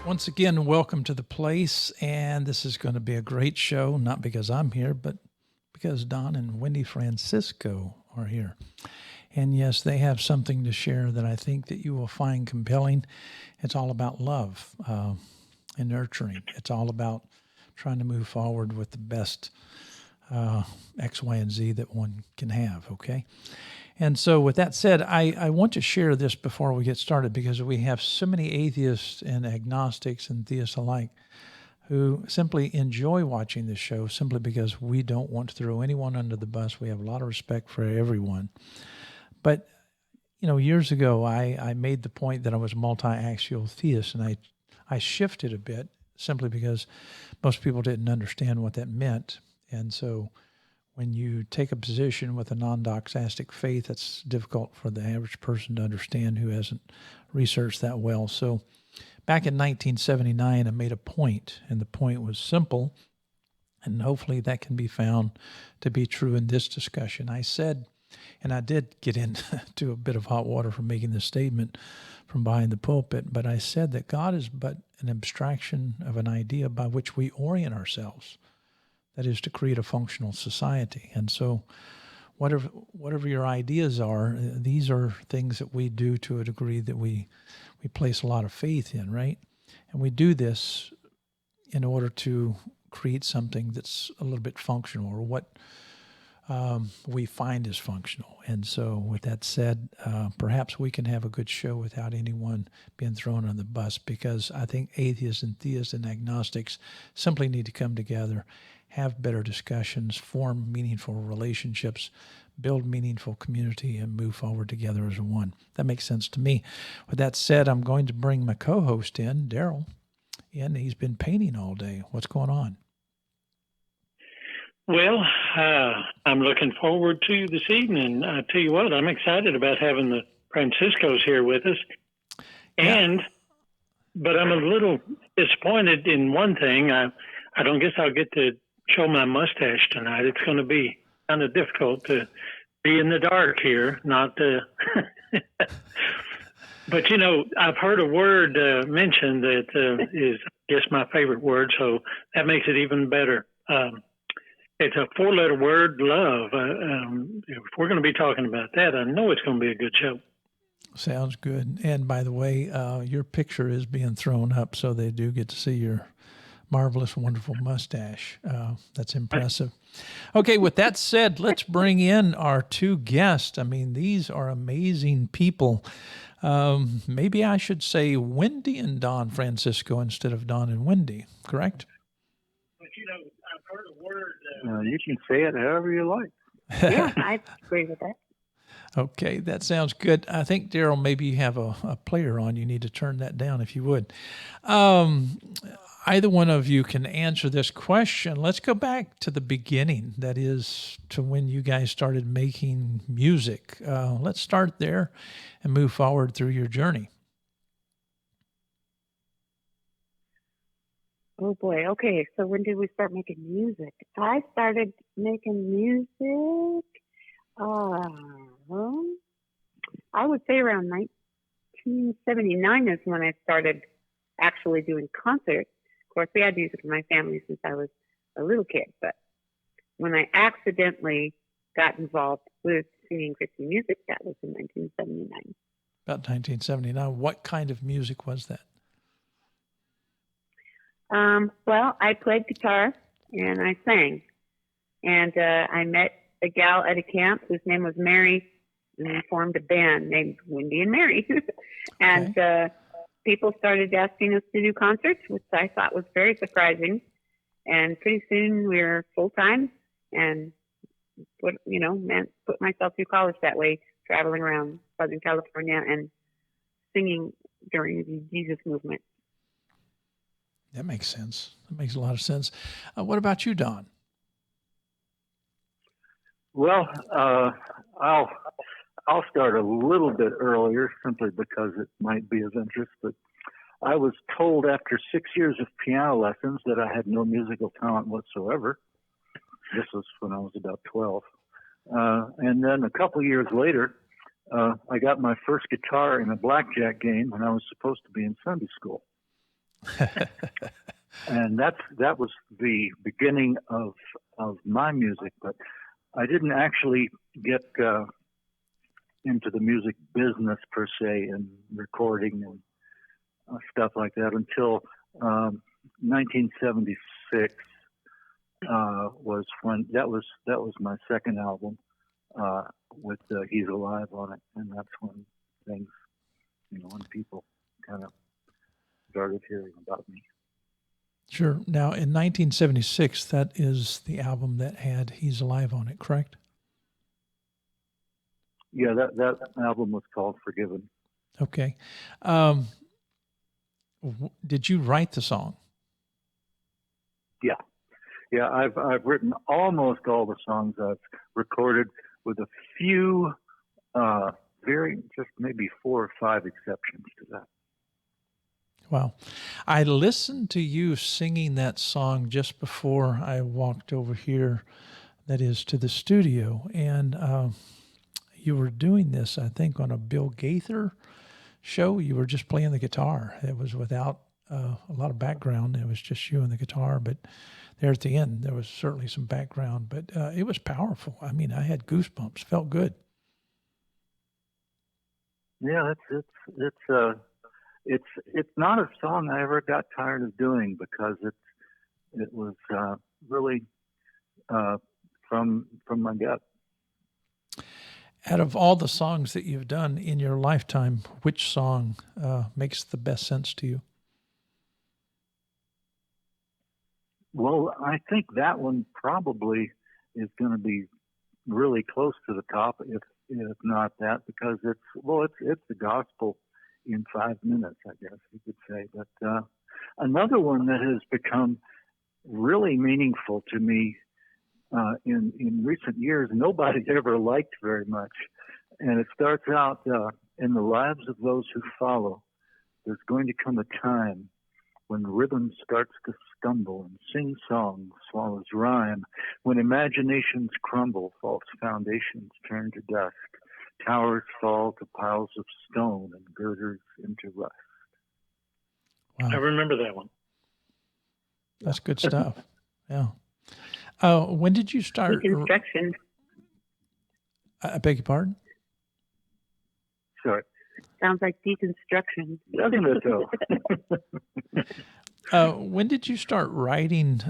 Once again, welcome to the place, and this is going to be a great show, not because I'm here, but because Don and Wendy Francisco are here. And yes, they have something to share that I think that you will find compelling. It's all about love and nurturing. It's all about trying to move forward with the best X, Y, and Z that one can have, okay? And so with that said, I want to share this before we get started because we have so many atheists and agnostics and theists alike who simply enjoy watching this show simply because we don't want to throw anyone under the bus. We have a lot of respect for everyone. But, you know, years ago, I made the point that I was a multi-axial theist, and I shifted a bit simply because most people didn't understand what that meant. And so when you take a position with a non-doxastic faith, it's difficult for the average person to understand who hasn't researched that well. So back in 1979, I made a point, and the point was simple, and hopefully that can be found to be true in this discussion. I said, and I did get into a bit of hot water for making this statement from behind the pulpit, but I said that God is but an abstraction of an idea by which we orient ourselves. That is to create a functional society. And so whatever your ideas are, these are things that we do to a degree that we place a lot of faith in, right? And we do this in order to create something that's a little bit functional, or what we find is functional. And so with that said, perhaps we can have a good show without anyone being thrown on the bus, because I think atheists and theists and agnostics simply need to come together, have better discussions, form meaningful relationships, build meaningful community, and move forward together as one. That makes sense to me. With that said, I'm going to bring my co-host in, Daryl, and he's been painting all day. What's going on? Well, I'm looking forward to this evening. I tell you what, I'm excited about having the Franciscos here with us. But I'm a little disappointed in one thing. I don't guess I'll get to show my mustache tonight. It's going to be kind of difficult to be in the dark here, not But, you know, I've heard a word mentioned that is, I guess, my favorite word, so that makes it even better. It's a four-letter word, love. If we're going to be talking about that, I know it's going to be a good show. Sounds good. And by the way, your picture is being thrown up, so they do get to see your marvelous, wonderful mustache. That's impressive. Okay, with that said, let's bring in our two guests. I mean, these are amazing people. Maybe I should say Wendy and Don Francisco instead of Don and Wendy, correct? But, you know, I've heard a word. You can say it however you like. Yeah, I agree with that. Okay, that sounds good. I think, Daryl, maybe you have a player on. You need to turn that down if you would. Either one of you can answer this question. Let's go back to the beginning, that is, to when you guys started making music. Let's start there and move forward through your journey. Oh, boy. Okay, so when did we start making music? I started making music, I would say around 1979 is when I started actually doing concerts. Of course, we had music in my family since I was a little kid, but when I accidentally got involved with singing Christian music, that was in 1979. About 1979. What kind of music was that? Well, I played guitar and I sang. And I met a gal at a camp whose name was Mary, we formed a band named Wendy and Mary. And people started asking us to do concerts, which I thought was very surprising. And pretty soon we were full time and put myself through college that way, traveling around Southern California and singing during the Jesus movement. That makes sense. That makes a lot of sense. What about you, Don? Well, I'll start a little bit earlier simply because it might be of interest. But I was told after 6 years of piano lessons that I had no musical talent whatsoever. This was when I was about 12. And then a couple of years later, I got my first guitar in a blackjack game when I was supposed to be in Sunday school. And that was the beginning of my music. But I didn't actually get into the music business per se and recording and stuff like that until 1976 was when that was my second album with He's Alive on it, and that's when things, when people kind of started hearing about me. Sure. Now, in 1976, that is the album that had He's Alive on it, correct? Yeah, that album was called Forgiven. Okay. Did you write the song? Yeah, I've written almost all the songs I've recorded, with a few, just maybe 4 or 5 exceptions to that. Wow. I listened to you singing that song just before I walked over here, that is, to the studio, and you were doing this, I think, on a Bill Gaither show. You were just playing the guitar. It was without a lot of background. It was just you and the guitar, but there at the end, there was certainly some background, but it was powerful. I mean, I had goosebumps, felt good. Yeah, it's not a song I ever got tired of doing because it was really from my gut. Out of all the songs that you've done in your lifetime, which song makes the best sense to you? Well, I think that one probably is going to be really close to the top, if not that, because it's the gospel in 5 minutes, I guess you could say. But another one that has become really meaningful to me in recent years, nobody ever liked very much, and it starts out, in the lives of those who follow, there's going to come a time when rhythm starts to stumble and sing-song swallows rhyme, when imaginations crumble, false foundations turn to dust, towers fall to piles of stone, and girders into rust. Wow. I remember that one. That's good stuff. Yeah. When did you start? Deconstruction. I beg your pardon? Sorry. Sounds like deconstruction. Doesn't it though? When did you start writing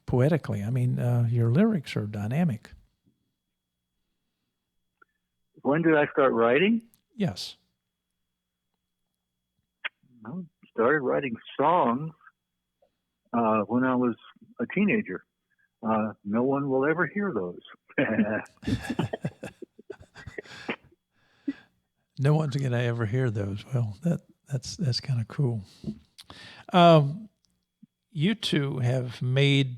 poetically? I mean, your lyrics are dynamic. When did I start writing? Yes. I started writing songs when I was a teenager. No one will ever hear those. No one's going to ever hear those. Well, that's kind of cool. You two have made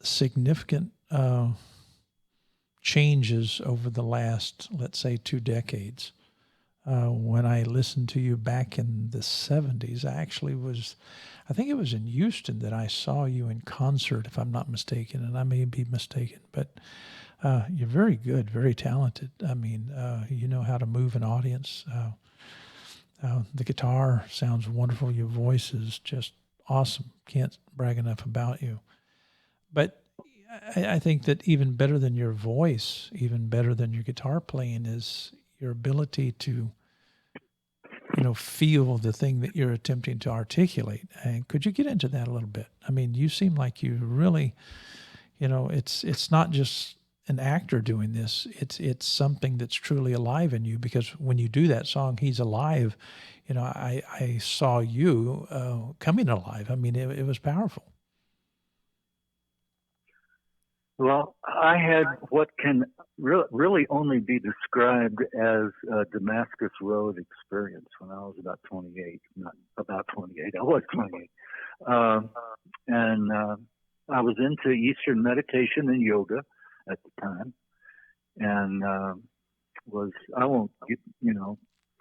significant changes over the last, let's say, 2 decades. When I listened to you back in the 70s, I think it was in Houston that I saw you in concert, if I'm not mistaken, and I may be mistaken, but you're very good, very talented. I mean, you know how to move an audience. The guitar sounds wonderful. Your voice is just awesome. Can't brag enough about you. But I think that even better than your voice, even better than your guitar playing, is your ability to, feel the thing that you're attempting to articulate. And could you get into that a little bit? I mean, you seem like you really, it's not just an actor doing this. It's something that's truly alive in you, because when you do that song, He's Alive, I saw you coming alive. I mean, it was powerful. Well, I had what can really only be described as a Damascus Road experience when I was about 28. Not about 28, I was 28. And I was into Eastern meditation and yoga at the time. And I won't,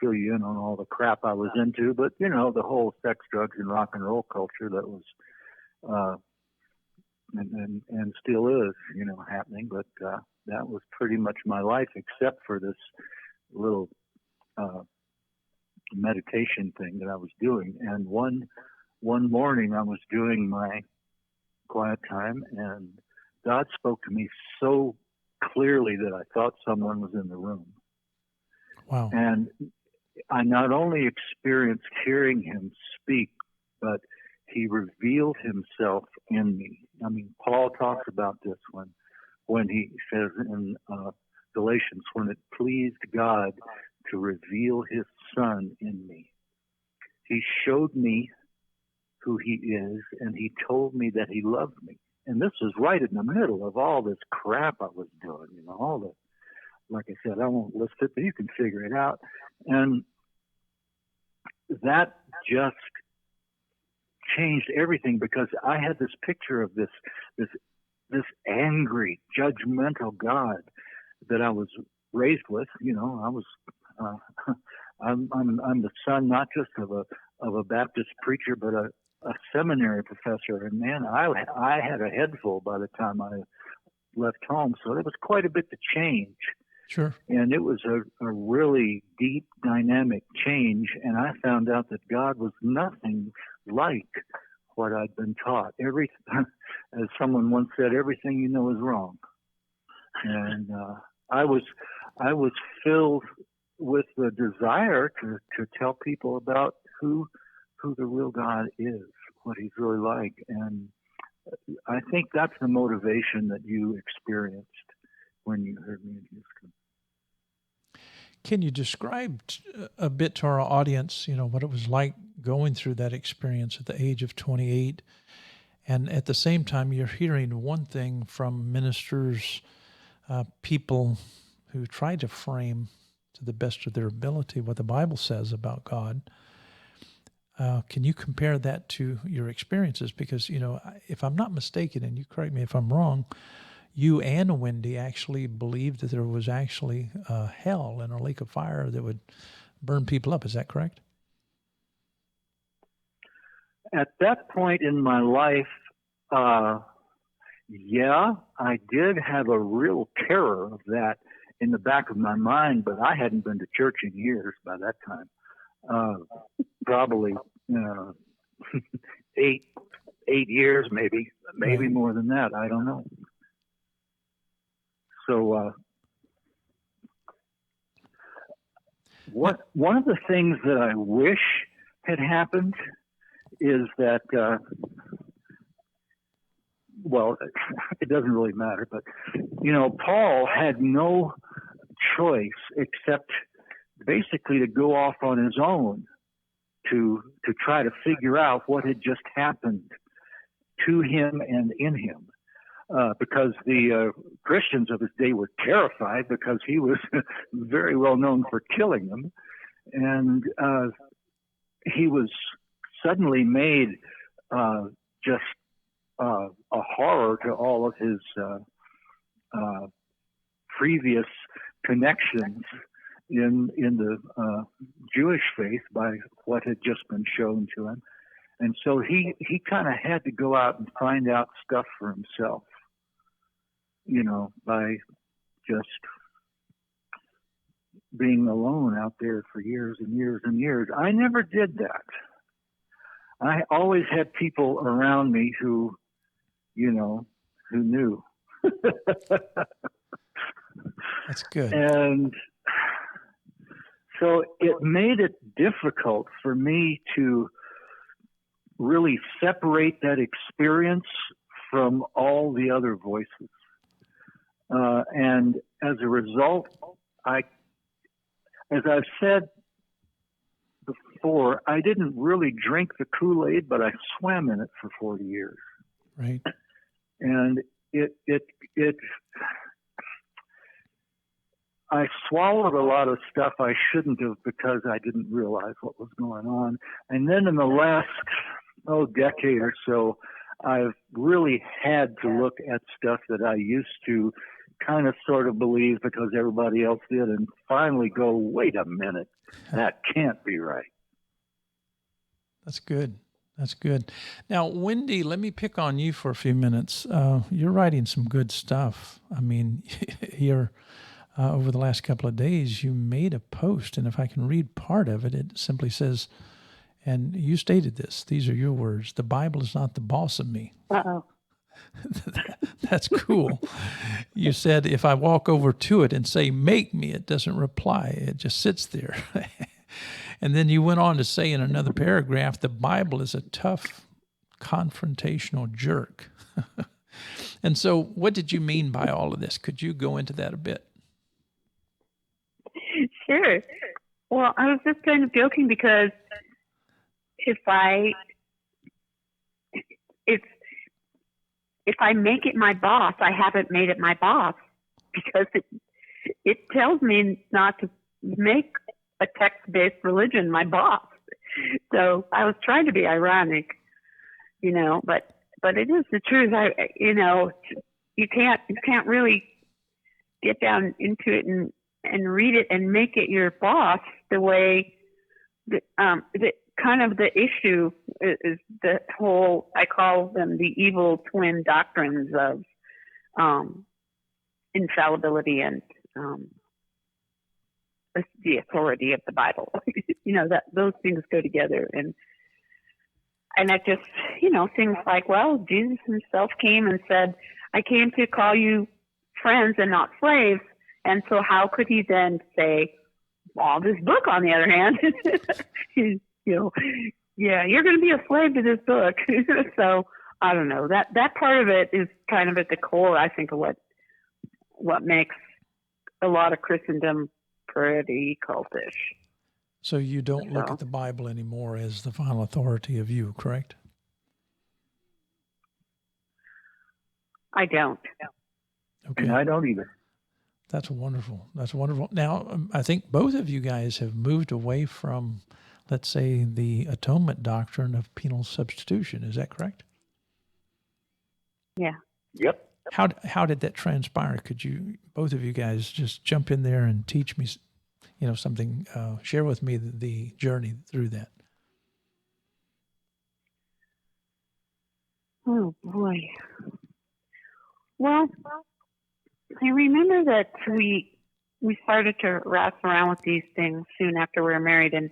fill you in on all the crap I was into, but, the whole sex, drugs, and rock and roll culture that was and still is, happening. But that was pretty much my life, except for this little meditation thing that I was doing. And one morning I was doing my quiet time, and God spoke to me so clearly that I thought someone was in the room. Wow. And I not only experienced hearing Him speak, but He revealed Himself in me. I mean, Paul talks about this when he says in Galatians, when it pleased God to reveal His Son in me. He showed me who He is, and He told me that He loved me. And this was right in the middle of all this crap I was doing, like I said, I won't list it, but you can figure it out. And that just changed everything, because I had this picture of this angry, judgmental God that I was raised with. I was I'm the son not just of a Baptist preacher, but a seminary professor. And man, I had a head full by the time I left home, so there was quite a bit to change. Sure. And it was a really deep, dynamic change. And I found out that God was nothing like what I'd been taught. As someone once said, everything you know is wrong. And I was filled with the desire to tell people about who the real God is, what He's really like. And I think that's the motivation that you experienced when you heard me in Houston. Can you describe a bit to our audience, what it was like going through that experience at the age of 28? And at the same time, you're hearing one thing from ministers, people who try to frame to the best of their ability what the Bible says about God. Can you compare that to your experiences? Because, if I'm not mistaken, and you correct me if I'm wrong, you and Wendy actually believed that there was actually hell and a lake of fire that would burn people up. Is that correct? At that point in my life, yeah, I did have a real terror of that in the back of my mind, but I hadn't been to church in years by that time. Probably 8 years, maybe right. More than that. I don't know. So one of the things that I wish had happened is that, well, it doesn't really matter, but, Paul had no choice except basically to go off on his own to try to figure out what had just happened to him and in him. Because the Christians of his day were terrified because he was very well known for killing them. And he was suddenly made just a horror to all of his previous connections in the Jewish faith by what had just been shown to him. And so he kind of had to go out and find out stuff for himself, by just being alone out there for years and years and years. I never did that. I always had people around me who knew. That's good. And so it made it difficult for me to really separate that experience from all the other voices. And as a result, as I've said before, I didn't really drink the Kool-Aid, but I swam in it for 40 years. Right. And I swallowed a lot of stuff I shouldn't have because I didn't realize what was going on. And then in the last, decade or so, I've really had to look at stuff that I used to kind of sort of believe because everybody else did and finally go, wait a minute, that can't be right. That's good. That's good. Now, Wendy, let me pick on you for a few minutes. You're writing some good stuff. I mean, you're over the last couple of days, you made a post, and if I can read part of it, it simply says, and you stated this, these are your words, the Bible is not the boss of me. Uh-oh. That's cool. You said, if I walk over to it and say, make me, it doesn't reply. It just sits there. And then you went on to say in another paragraph, the Bible is a tough, confrontational jerk. And so what did you mean by all of this? Could you go into that a bit? Sure. Well, I was just kind of joking because if I make it my boss, I haven't made it my boss because it tells me not to make a text-based religion my boss. So I was trying to be ironic, but it is the truth. You can't really get down into it and read it and make it your boss the way kind of the issue is the whole, I call them the evil twin doctrines of infallibility and the authority of the Bible. That those things go together. And it just, things like, well, Jesus himself came and said, I came to call you friends and not slaves. And so how could he then say, well, this book, on the other hand, yeah, you're going to be a slave to this book. So I don't know, that part of it is kind of at the core, I think, of what makes a lot of Christendom pretty cultish. So you don't look at the Bible anymore as the final authority of you, correct? I don't. Okay. And I don't either. That's wonderful. That's wonderful. Now, I think both of you guys have moved away from, let's say, the atonement doctrine of penal substitution. Is that correct? Yeah. Yep. How did that transpire? Could you, both of you guys, just jump in there and teach me, something, share with me the journey through that? Oh, boy. Well, I remember that we started to wrestle around with these things soon after we were married, and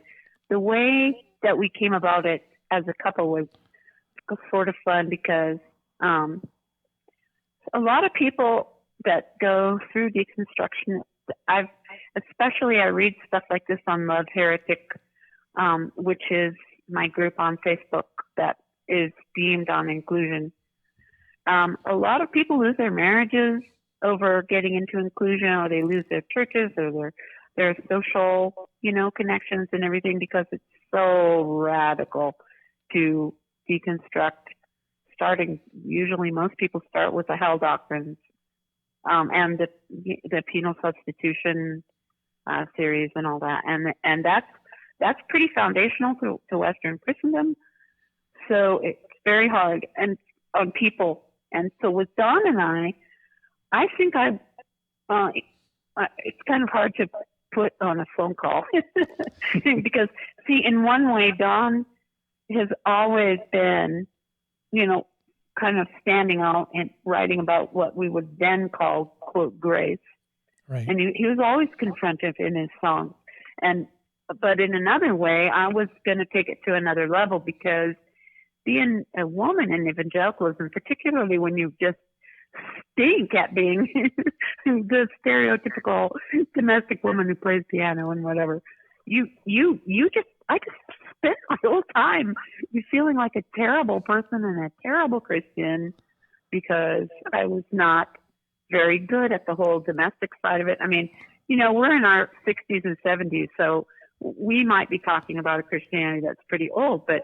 the way that we came about it as a couple was sort of fun because a lot of people that go through deconstruction, I read stuff like this on Love Heretic, which is my group on Facebook that is beamed on inclusion. A lot of people lose their marriages over getting into inclusion, or they lose their churches or their social, connections and everything because it's so radical to deconstruct. Usually most people start with the hell doctrines and the penal substitution series and all that, and that's pretty foundational to Western Christendom. So it's very hard and on people. And so with Don and I think it's kind of hard to put on a phone call because, see, in one way, Don has always been, kind of standing out and writing about what we would then call, quote, grace. Right. And he was always confrontive in his songs. But in another way, I was going to take it to another level because being a woman in evangelicalism, particularly when you just stink at being the stereotypical domestic woman who plays piano and whatever, I just spent my whole time feeling like a terrible person and a terrible Christian because I was not very good at the whole domestic side of it. I mean, we're in our 60s and 70s, so we might be talking about a Christianity that's pretty old, but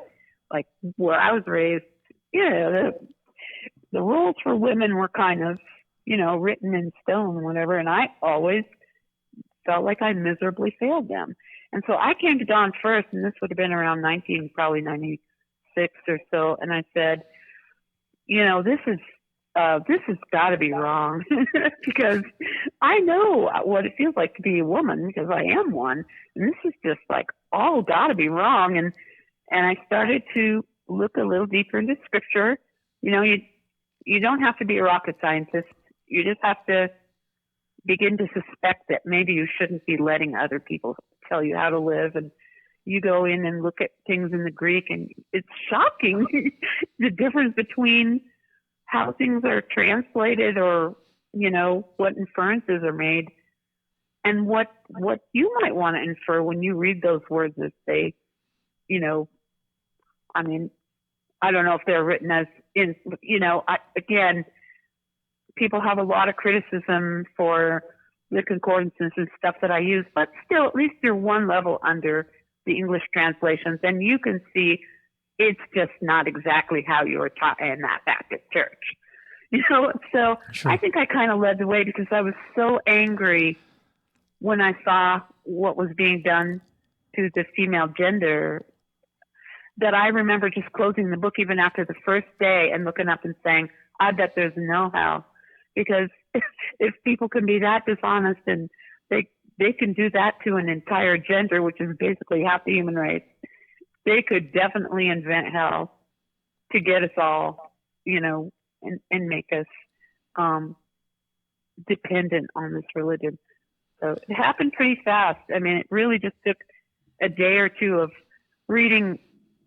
like where I was raised, the rules for women were kind of, written in stone, whatever, and I always felt like I miserably failed them. And so I came to Don first, and this would have been around 1996 or so, and I said, this has got to be wrong because I know what it feels like to be a woman because I am one, and this is just like all got to be wrong. And I started to look a little deeper into Scripture. You don't have to be a rocket scientist. You just have to begin to suspect that maybe you shouldn't be letting other people tell you how to live. And you go in and look at things in the Greek, and it's shocking the difference between how things are translated or, what inferences are made and what you might want to infer when you read those words as they, I mean, I don't know if they're written as in, again, people have a lot of criticism for the concordances and stuff that I use, but still, at least you're one level under the English translations, and you can see it's just not exactly how you were taught in that Baptist church. So Sure. I think I kind of led the way because I was so angry when I saw what was being done to the female gender that I remember just closing the book even after the first day and looking up and saying, I bet there's a know-how. Because if people can be that dishonest and they can do that to an entire gender, which is basically half the human race, they could definitely invent hell to get us all, and make us dependent on this religion. So it happened pretty fast. I mean, it really just took a day or two of reading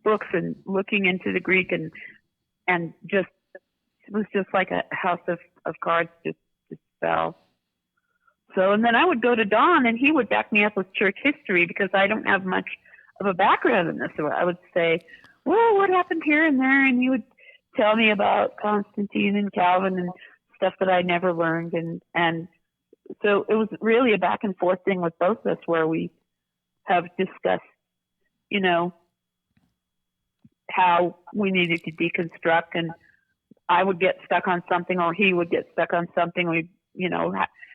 books and looking into the Greek and just it was just like a house of cards just fell. So, and then I would go to Don and he would back me up with church history because I don't have much of a background in this. So I would say, well, what happened here and there? And he would tell me about Constantine and Calvin and stuff that I never learned. And so it was really a back and forth thing with both of us where we have discussed, how we needed to deconstruct, and I would get stuck on something or he would get stuck on something. We,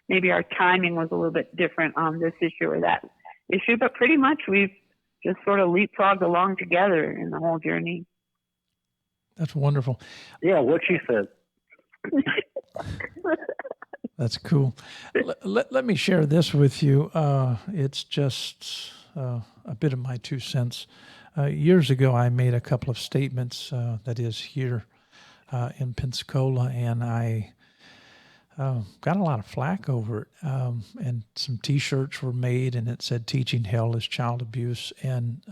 maybe our timing was a little bit different on this issue or that issue, but pretty much we've just sort of leapfrogged along together in the whole journey. That's wonderful. Yeah, what she said. That's cool. Let me share this with you. It's just a bit of my 2 cents. Years ago, I made a couple of statements, that is here in Pensacola, and I got a lot of flack over it. And some T-shirts were made, and it said, "Teaching hell is child abuse." And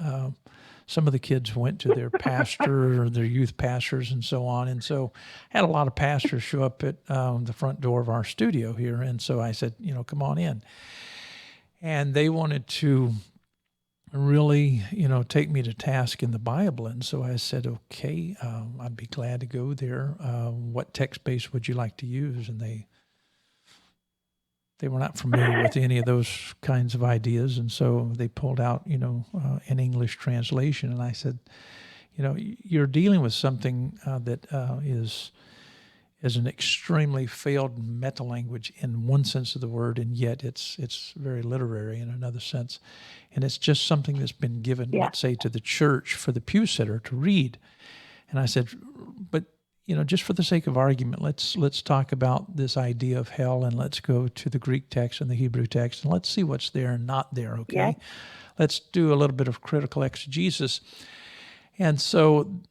some of the kids went to their pastor or their youth pastors and so on. And so I had a lot of pastors show up at the front door of our studio here. And so I said, come on in. And they wanted to really, take me to task in the Bible. And so I said, okay, I'd be glad to go there. What text base would you like to use? And they were not familiar with any of those kinds of ideas. And so they pulled out, an English translation. And I said, you're dealing with something that is an extremely failed meta language in one sense of the word, and yet it's very literary in another sense. And it's just something that's been given, let's say, to the church for the pew sitter to read. And I said, but just for the sake of argument, let's talk about this idea of hell, and let's go to the Greek text and the Hebrew text, and let's see what's there and not there, okay? Yeah. Let's do a little bit of critical exegesis. And so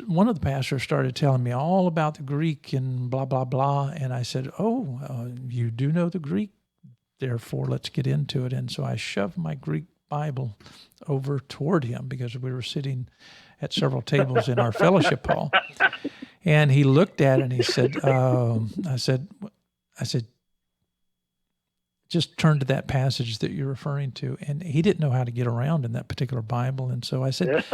one of the pastors started telling me all about the Greek and blah, blah, blah. And I said, you do know the Greek? Therefore, let's get into it. And so I shoved my Greek Bible over toward him because we were sitting at several tables in our fellowship hall. And he looked at it and he said, I said, just turned to that passage that you're referring to, and he didn't know how to get around in that particular Bible. And so I said,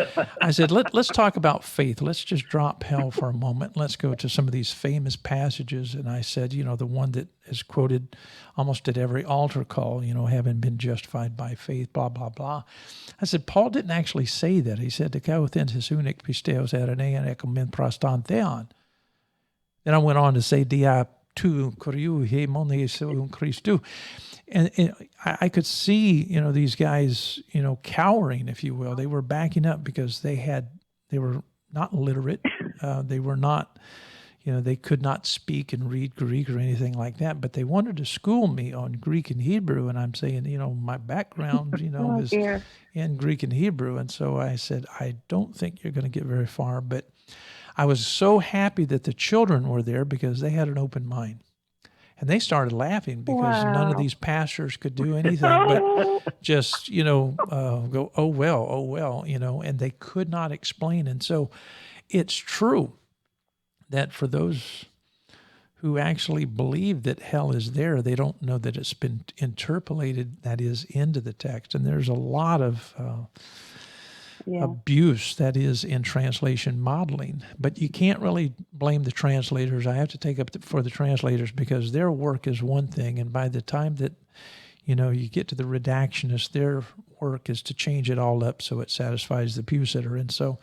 let's talk about faith. Let's just drop hell for a moment. Let's go to some of these famous passages. And I said, the one that is quoted almost at every altar call, having been justified by faith, blah, blah, blah. I said, Paul didn't actually say that. He said, "Dekauthens his unic pisteos eranean ekomen prostantheon." Then I went on to say, "Dia tu koriu he mones Christu." And I could see, these guys, cowering, if you will. They were backing up because they were not literate. They were not, they could not speak and read Greek or anything like that. But they wanted to school me on Greek and Hebrew. And I'm saying, my background, is in Greek and Hebrew. And so I said, I don't think you're going to get very far. But I was so happy that the children were there because they had an open mind. And they started laughing because none of these pastors could do anything but just, go, oh, well, and they could not explain. And so it's true that for those who actually believe that hell is there, they don't know that it's been interpolated, that is, into the text. And there's a lot of abuse that is in translation modeling. But you can't really blame the translators. I have to take up for the translators because their work is one thing, and by the time that you get to the redactionists, their work is to change it all up so it satisfies the pew sitter. And so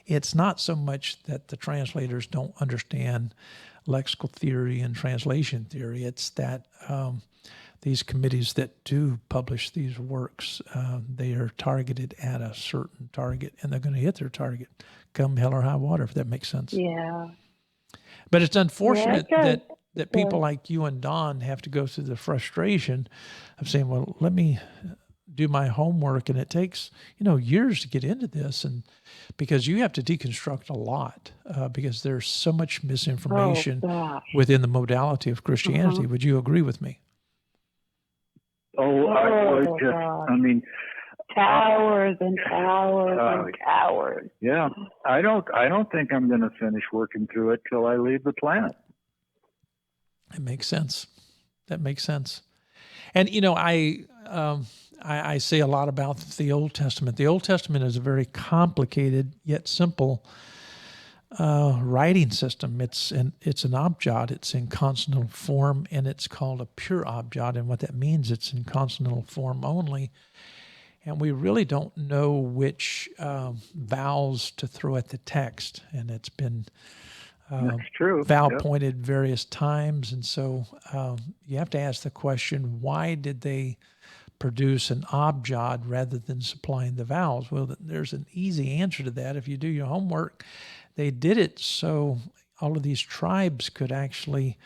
it's not so much that the translators don't understand lexical theory and translation theory. It's that these committees that do publish these works, they are targeted at a certain target, and they're going to hit their target, come hell or high water, if that makes sense. Yeah. But it's unfortunate that people like you and Don have to go through the frustration of saying, well, let me do my homework, and it takes, years to get into this, and because you have to deconstruct a lot, because there's so much misinformation within the modality of Christianity. Would you agree with me? I mean, towers and towers and towers. Yeah, I don't think I'm going to finish working through it till I leave the planet. It makes sense. That makes sense. And I say a lot about the Old Testament. The Old Testament is a very complicated yet simple writing system. It's an abjad. It's in consonantal form, and it's called a pure abjad. And what that means, it's in consonantal form only. And we really don't know which vowels to throw at the text. And it's been that's true. Vowel pointed various times. And so you have to ask the question, why did they produce an abjad rather than supplying the vowels? Well, there's an easy answer to that. If you do your homework, they did it so all of these tribes could actually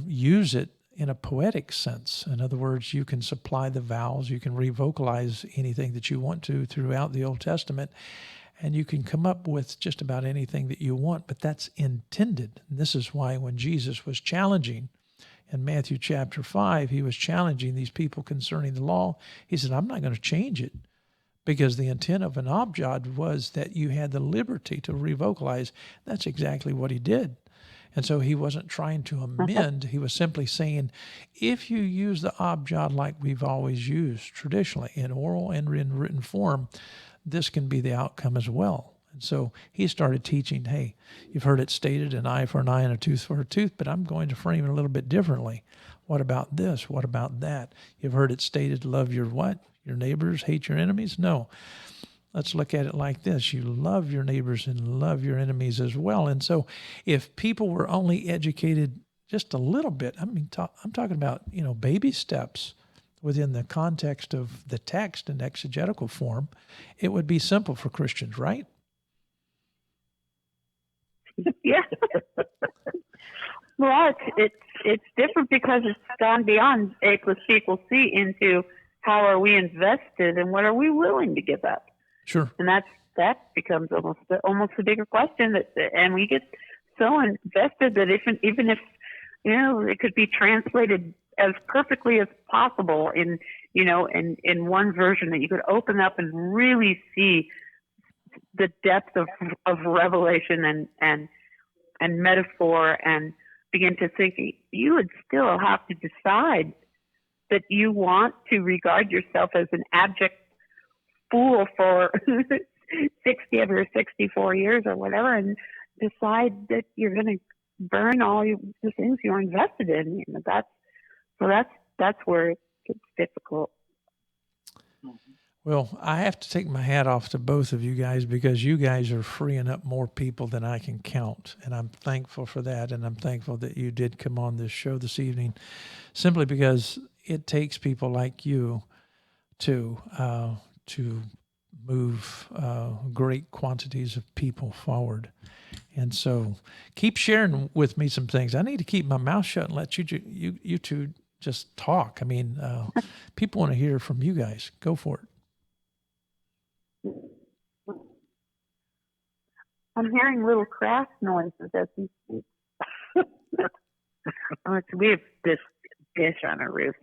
use it in a poetic sense. In other words, you can supply the vowels, you can revocalize anything that you want to throughout the Old Testament, and you can come up with just about anything that you want, but that's intended. And this is why when Jesus was challenging in Matthew chapter 5, he was challenging these people concerning the law. He said, I'm not going to change it, because the intent of an abjad was that you had the liberty to revocalize. That's exactly what he did. And so he wasn't trying to amend. He was simply saying, if you use the abjad like we've always used traditionally, in oral and in written form, this can be the outcome as well. And so he started teaching, hey, you've heard it stated, an eye for an eye and a tooth for a tooth, but I'm going to frame it a little bit differently. What about this? What about that? You've heard it stated, love your what? Your neighbors, hate your enemies? No. Let's look at it like this. You love your neighbors and love your enemies as well. And so if people were only educated just a little bit, I'm talking about, baby steps within the context of the text in exegetical form, it would be simple for Christians, right? Yeah. Well, it's different because it's gone beyond A plus B equals C into how are we invested and what are we willing to give up? Sure. And that becomes almost a bigger question. And we get so invested that even if it could be translated as perfectly as possible in one version, that you could open up and really see the depth of revelation and metaphor, and begin to think, you would still have to decide that you want to regard yourself as an abject fool for 60 of your 64 years or whatever, and decide that you're going to burn all the things you're invested in. You know, that's where it gets difficult. Well, I have to take my hat off to both of you guys, because you guys are freeing up more people than I can count. And I'm thankful for that. And I'm thankful that you did come on this show this evening, simply because it takes people like you to move great quantities of people forward. And so keep sharing with me some things. I need to keep my mouth shut and let you two just talk. I mean, people want to hear from you guys. Go for it. I'm hearing little crash noises as we speak. We have this dish on our roof.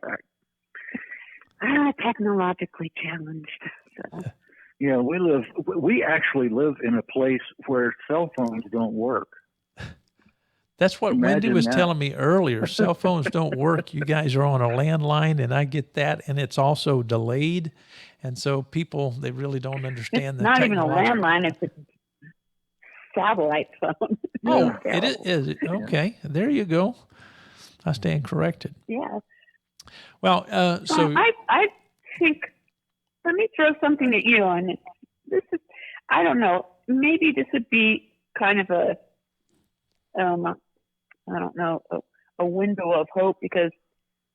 Technologically challenged. So. Yeah, we actually live in a place where cell phones don't work. That's what Imagine Wendy was that. telling me earlier. Cell phones don't work. You guys are on a landline, and I get that, and it's also delayed. And so people, they really don't understand It's the not even a technological. landline, it's a satellite phone. Oh, it is. Okay, there you go. I stand corrected. Yeah. Well, so I think, let me throw something at you, and this is, I don't know, maybe this would be kind of a, I don't know, a window of hope, because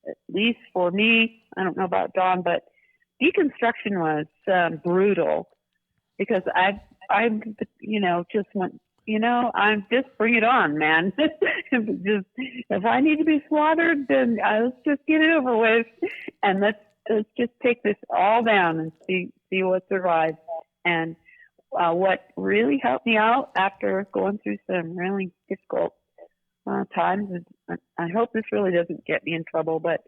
at least for me, I don't know about Dawn, but deconstruction was brutal, because I just went, I'm just bring it on, man. Just if I need to be slaughtered, then let's just get it over with, and let's just take this all down and see what survives. And what really helped me out after going through some really difficult times, I hope this really doesn't get me in trouble, but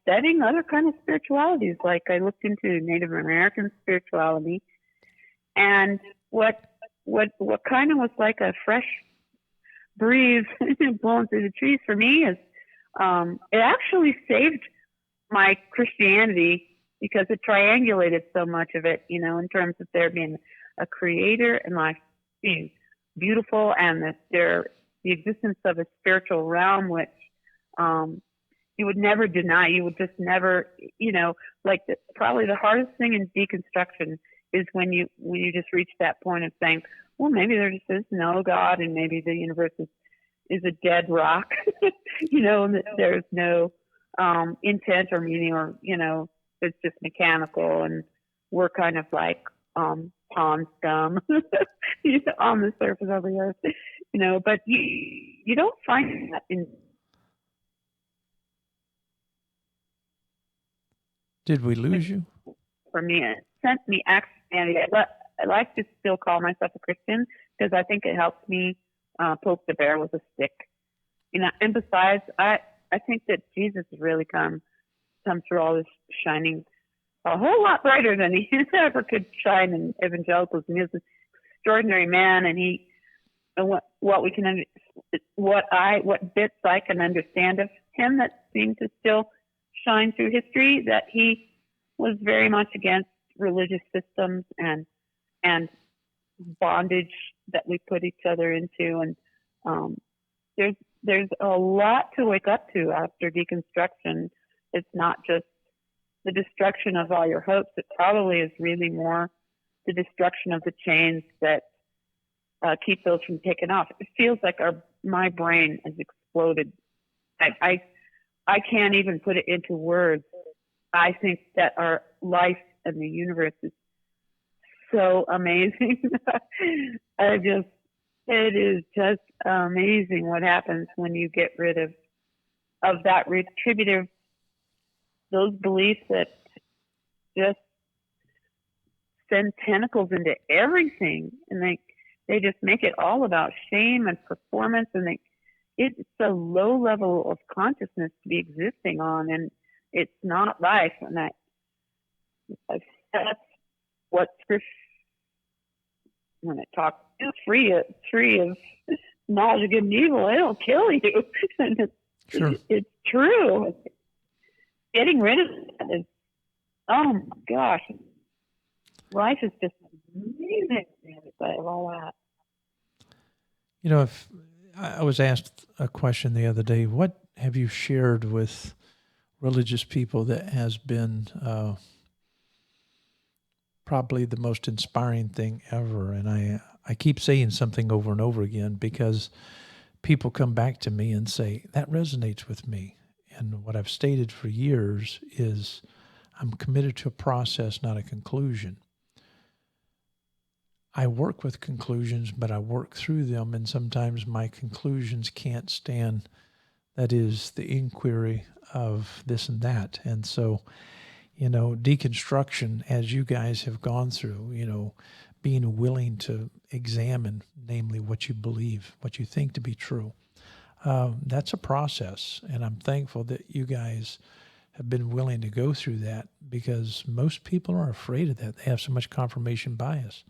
studying other kind of spiritualities. Like I looked into Native American spirituality, and what kind of was like a fresh breeze blowing through the trees for me is it actually saved my Christianity, because it triangulated so much of it, in terms of there being a creator and life being beautiful, and that the existence of a spiritual realm, which you would never deny. You would just never, probably the hardest thing in deconstruction is when you just reach that point of saying, well, maybe there just is no God, and maybe the universe is a dead rock, and that there's no intent or meaning, or, it's just mechanical, and we're kind of like pond scum on the surface of the earth, but you don't find that in. did we lose you? For me, it sent me actually. I like to still call myself a Christian, because I think it helps me poke the bear with a stick. And besides, I think that Jesus has really come through all this shining a whole lot brighter than he ever could shine in evangelicals. And he's an extraordinary man, and what bits I can understand of him that seem to still shine through history, that he was very much against religious systems and bondage that we put each other into. And there's a lot to wake up to after deconstruction. It's not just the destruction of all your hopes. It probably is really more the destruction of the chains that keep those from taking off. It feels like my brain has exploded. I can't even put it into words. I think that our life and the universe is so amazing. It is just amazing what happens when you get rid of that retributive, those beliefs that just send tentacles into everything, and they just make it all about shame and performance, and it's a low level of consciousness to be existing on, and it's not life. And that's what Scripture, when it talks free of knowledge of good and evil, it'll kill you. And Sure. it's true. getting rid of that is, oh my gosh, life is just amazing of all that. You know, if I was asked a question the other day, what have you shared with religious people that has been probably the most inspiring thing ever? And I keep saying something over and over again because people come back to me and say, that resonates with me. And what I've stated for years is I'm committed to a process, not a conclusion. I work with conclusions, but I work through them, and sometimes my conclusions can't stand, that is, the inquiry of this and that. And so, you know, deconstruction, as you guys have gone through, you know, being willing to examine, namely, what you believe, what you think to be true, that's a process. And I'm thankful that you guys have been willing to go through that, because most people are afraid of that. They have so much confirmation bias.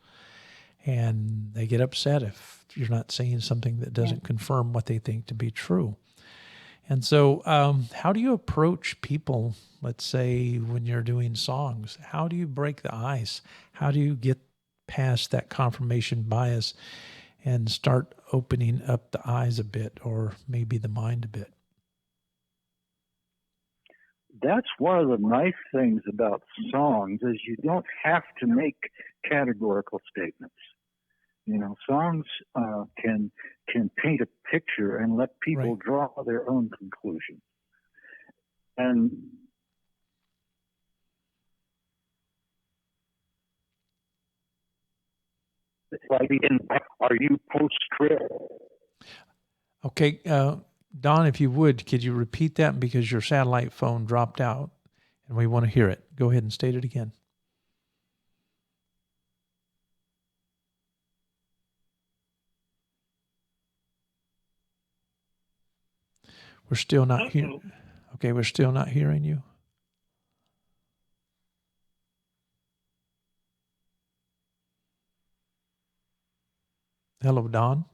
And they get upset if you're not saying something that doesn't confirm what they think to be true. And so how do you approach people, let's say, when you're doing songs? How do you break the ice? How do you get past that confirmation bias and start opening up the eyes a bit, or maybe the mind a bit? That's one of the nice things about songs is you don't have to make categorical statements. You know, songs can paint a picture and let people draw their own conclusion. And are you postscript? Okay, Don, if you would, could you repeat that, because your satellite phone dropped out and we want to hear it. Go ahead and state it again. We're still not hearing. Okay, we're still not hearing you. Hello, Don.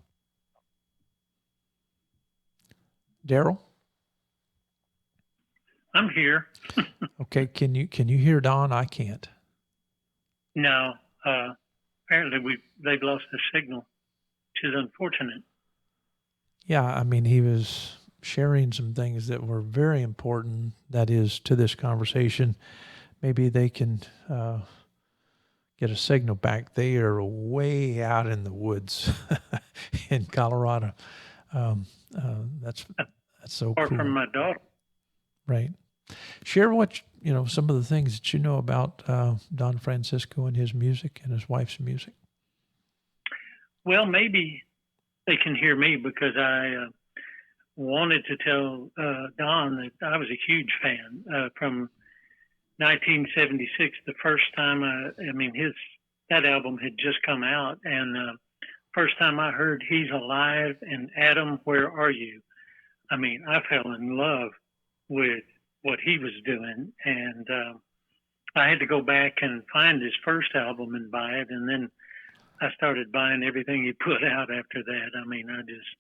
Daryl? I'm here. Okay, can you hear Don? I can't. No, apparently they've lost the signal, which is unfortunate. Yeah, I mean, he was sharing some things that were very important, that is, to this conversation. Maybe they can get a signal back. They are way out in the woods in Colorado. That's so Far cool. from my daughter. Right. Share what, you know, some of the things that you know about Don Francisco and his music and his wife's music. Well, maybe they can hear me, because I wanted to tell Don that I was a huge fan from 1976. The first time that album had just come out, and first time I heard "He's Alive" and "Adam, Where Are You," I mean, I fell in love with what he was doing, and I had to go back and find his first album and buy it, and then I started buying everything he put out after that. I mean, I just,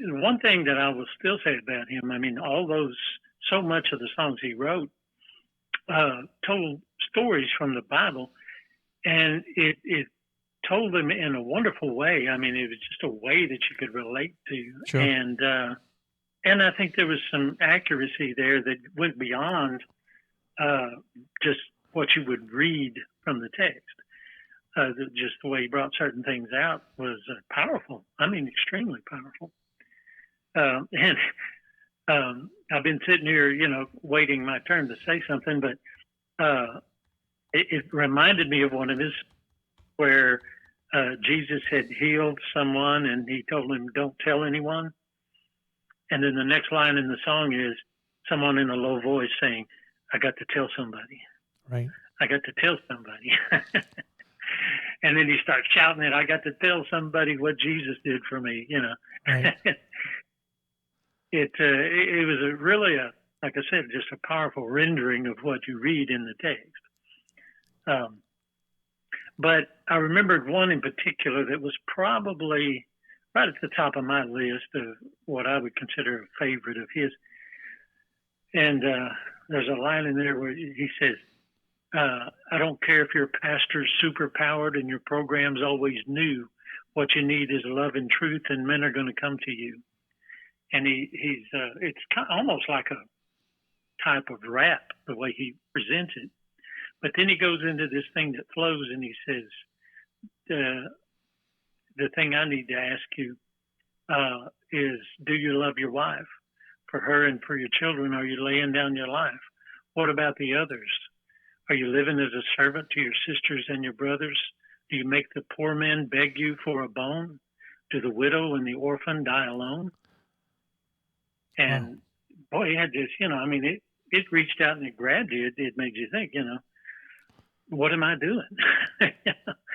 one thing that I will still say about him, I mean, so much of the songs he wrote told stories from the Bible, and it told them in a wonderful way. I mean, it was just a way that you could relate to. Sure. And I think there was some accuracy there that went beyond just what you would read from the text. Just the way he brought certain things out was powerful. I mean, extremely powerful. And I've been sitting here, you know, waiting my turn to say something, but it reminded me of one of his where Jesus had healed someone and he told him, "Don't tell anyone." And then the next line in the song is someone in a low voice saying, "I got to tell somebody." Right. I got to tell somebody. And then he starts shouting it, "I got to tell somebody what Jesus did for me," you know. Right. It was really like I said, just a powerful rendering of what you read in the text. But I remembered one in particular that was probably right at the top of my list of what I would consider a favorite of his. And there's a line in there where he says, I don't care if your pastor's super powered and your program's always new. What you need is love and truth, and men are going to come to you. And it's almost like a type of rap, the way he presents it. But then he goes into this thing that flows, and he says, the thing I need to ask you is, do you love your wife? For her and for your children, are you laying down your life? What about the others? Are you living as a servant to your sisters and your brothers? Do you make the poor men beg you for a bone? Do the widow and the orphan die alone? And boy, he had this, it reached out and it grabbed you. It made you think, what am I doing?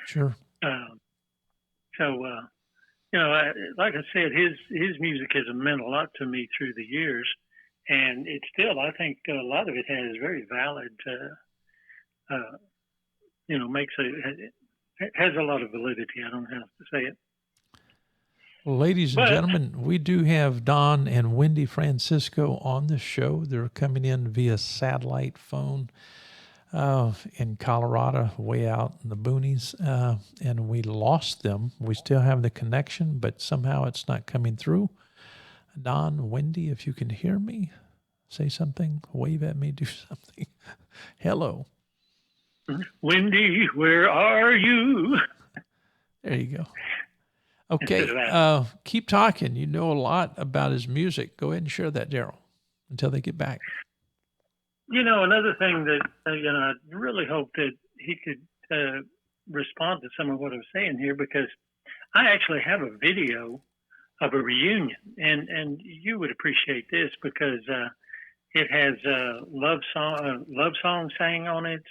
Sure. Like I said, his music has meant a lot to me through the years, and it's still, I think, a lot of it has very valid, has a lot of validity. I don't have to say it. Ladies and gentlemen, we do have Don and Wendy Francisco on the show. They're coming in via satellite phone in Colorado, way out in the boonies, and we lost them. We still have the connection, but somehow it's not coming through. Don, Wendy, if you can hear me, say something, wave at me, do something. Hello. Wendy, where are you? There you go. Okay, keep talking. You know a lot about his music. Go ahead and share that, Daryl, until they get back. Another thing that, I really hope that he could respond to some of what I'm saying here, because I actually have a video of a reunion, and you would appreciate this because it has love song sang on it.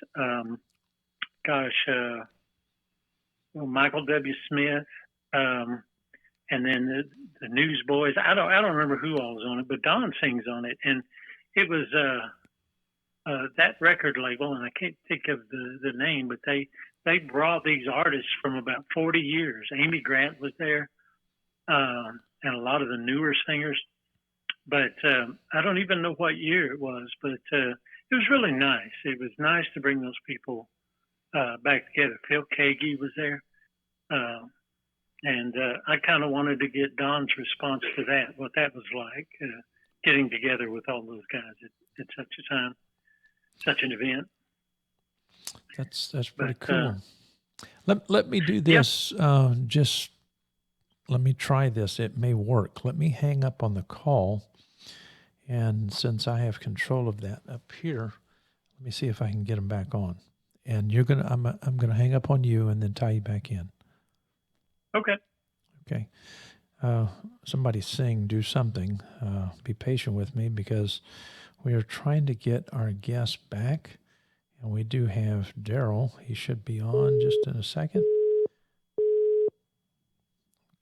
Michael W. Smith, and then the Newsboys. I don't remember who all was on it, but Don sings on it, and it was that record label, and I can't think of the name, but they brought these artists from about 40 years. Amy Grant was there, and a lot of the newer singers. But I don't even know what year it was, but it was really nice. It was nice to bring those people back together. Phil Kagi was there. And I kind of wanted to get Don's response to that, what that was like, getting together with all those guys at such a time, such an event. That's pretty cool. Let me do this. Yeah. Just let me try this. It may work. Let me hang up on the call, and since I have control of that up here, let me see if I can get them back on. And I'm gonna hang up on you and then tie you back in. Okay. Somebody sing, do something. Be patient with me because we are trying to get our guest back. And we do have Daryl. He should be on just in a second.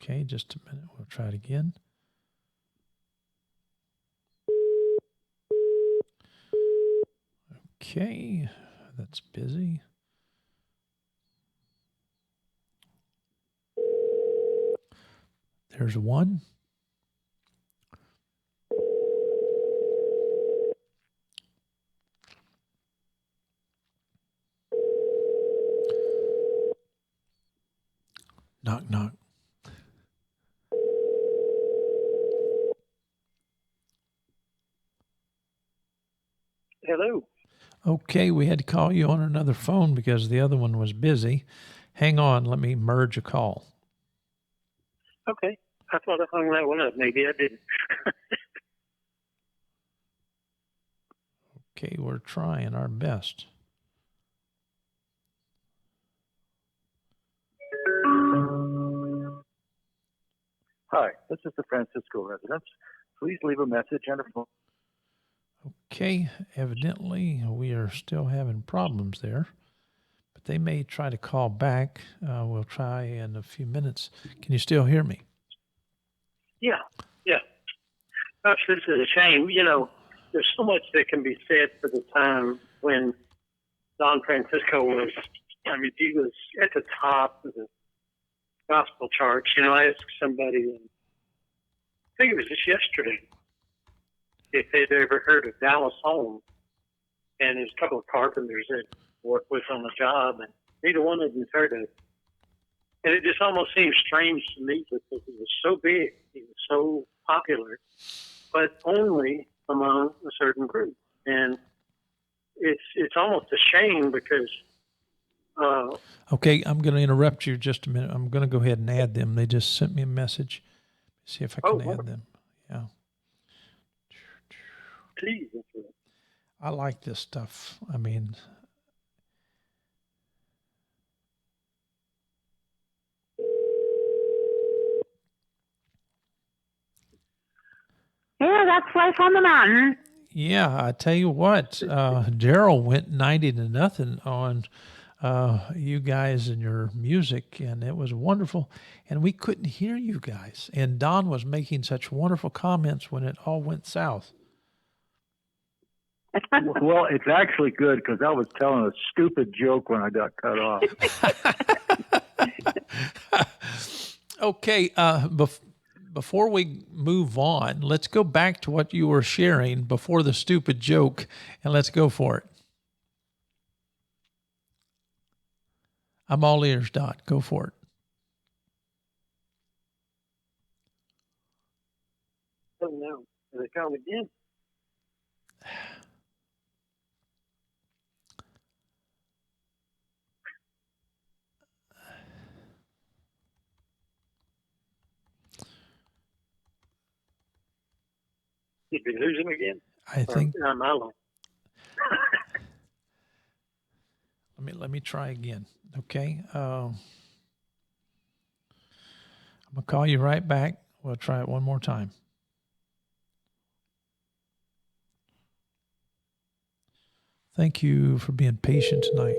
Okay, just a minute. We'll try it again. Okay, that's busy. There's one. Knock, knock. Hello. Okay, we had to call you on another phone because the other one was busy. Hang on, let me merge a call. Okay. I thought I hung that one up. Maybe I didn't. Okay, we're trying our best. Hi, this is the Francisco residence. Please leave a message and a phone. Okay, evidently we are still having problems there, but they may try to call back. We'll try in a few minutes. Can you still hear me? Yeah. Gosh, this is a shame. There's so much that can be said for the time when Don Francisco was, he was at the top of the gospel charts. I asked somebody, I think it was just yesterday, if they'd ever heard of Dallas Home. And there's a couple of carpenters that worked with on the job, and neither one of them heard of it. And it just almost seems strange to me because he was so big, he was so popular, but only among a certain group. And it's almost a shame because. Okay, I'm going to interrupt you just a minute. I'm going to go ahead and add them. They just sent me a message. See if I can add them. Yeah. Please. I like this stuff. I mean, Yeah, that's life on the mountain. yeah, I tell you what, Daryl went 90-0 on you guys and your music, and it was wonderful. And we couldn't hear you guys. And Don was making such wonderful comments when it all went south. Well, it's actually good because I was telling a stupid joke when I got cut off. Okay, before we move on, let's go back to what you were sharing before the stupid joke, and let's go for it. I'm all ears, Dot. Go for it. Oh, no. Are they coming again? Did we lose him again? I think. Or am I alone? Let me try again. Okay. I'm gonna call you right back. We'll try it one more time. Thank you for being patient tonight.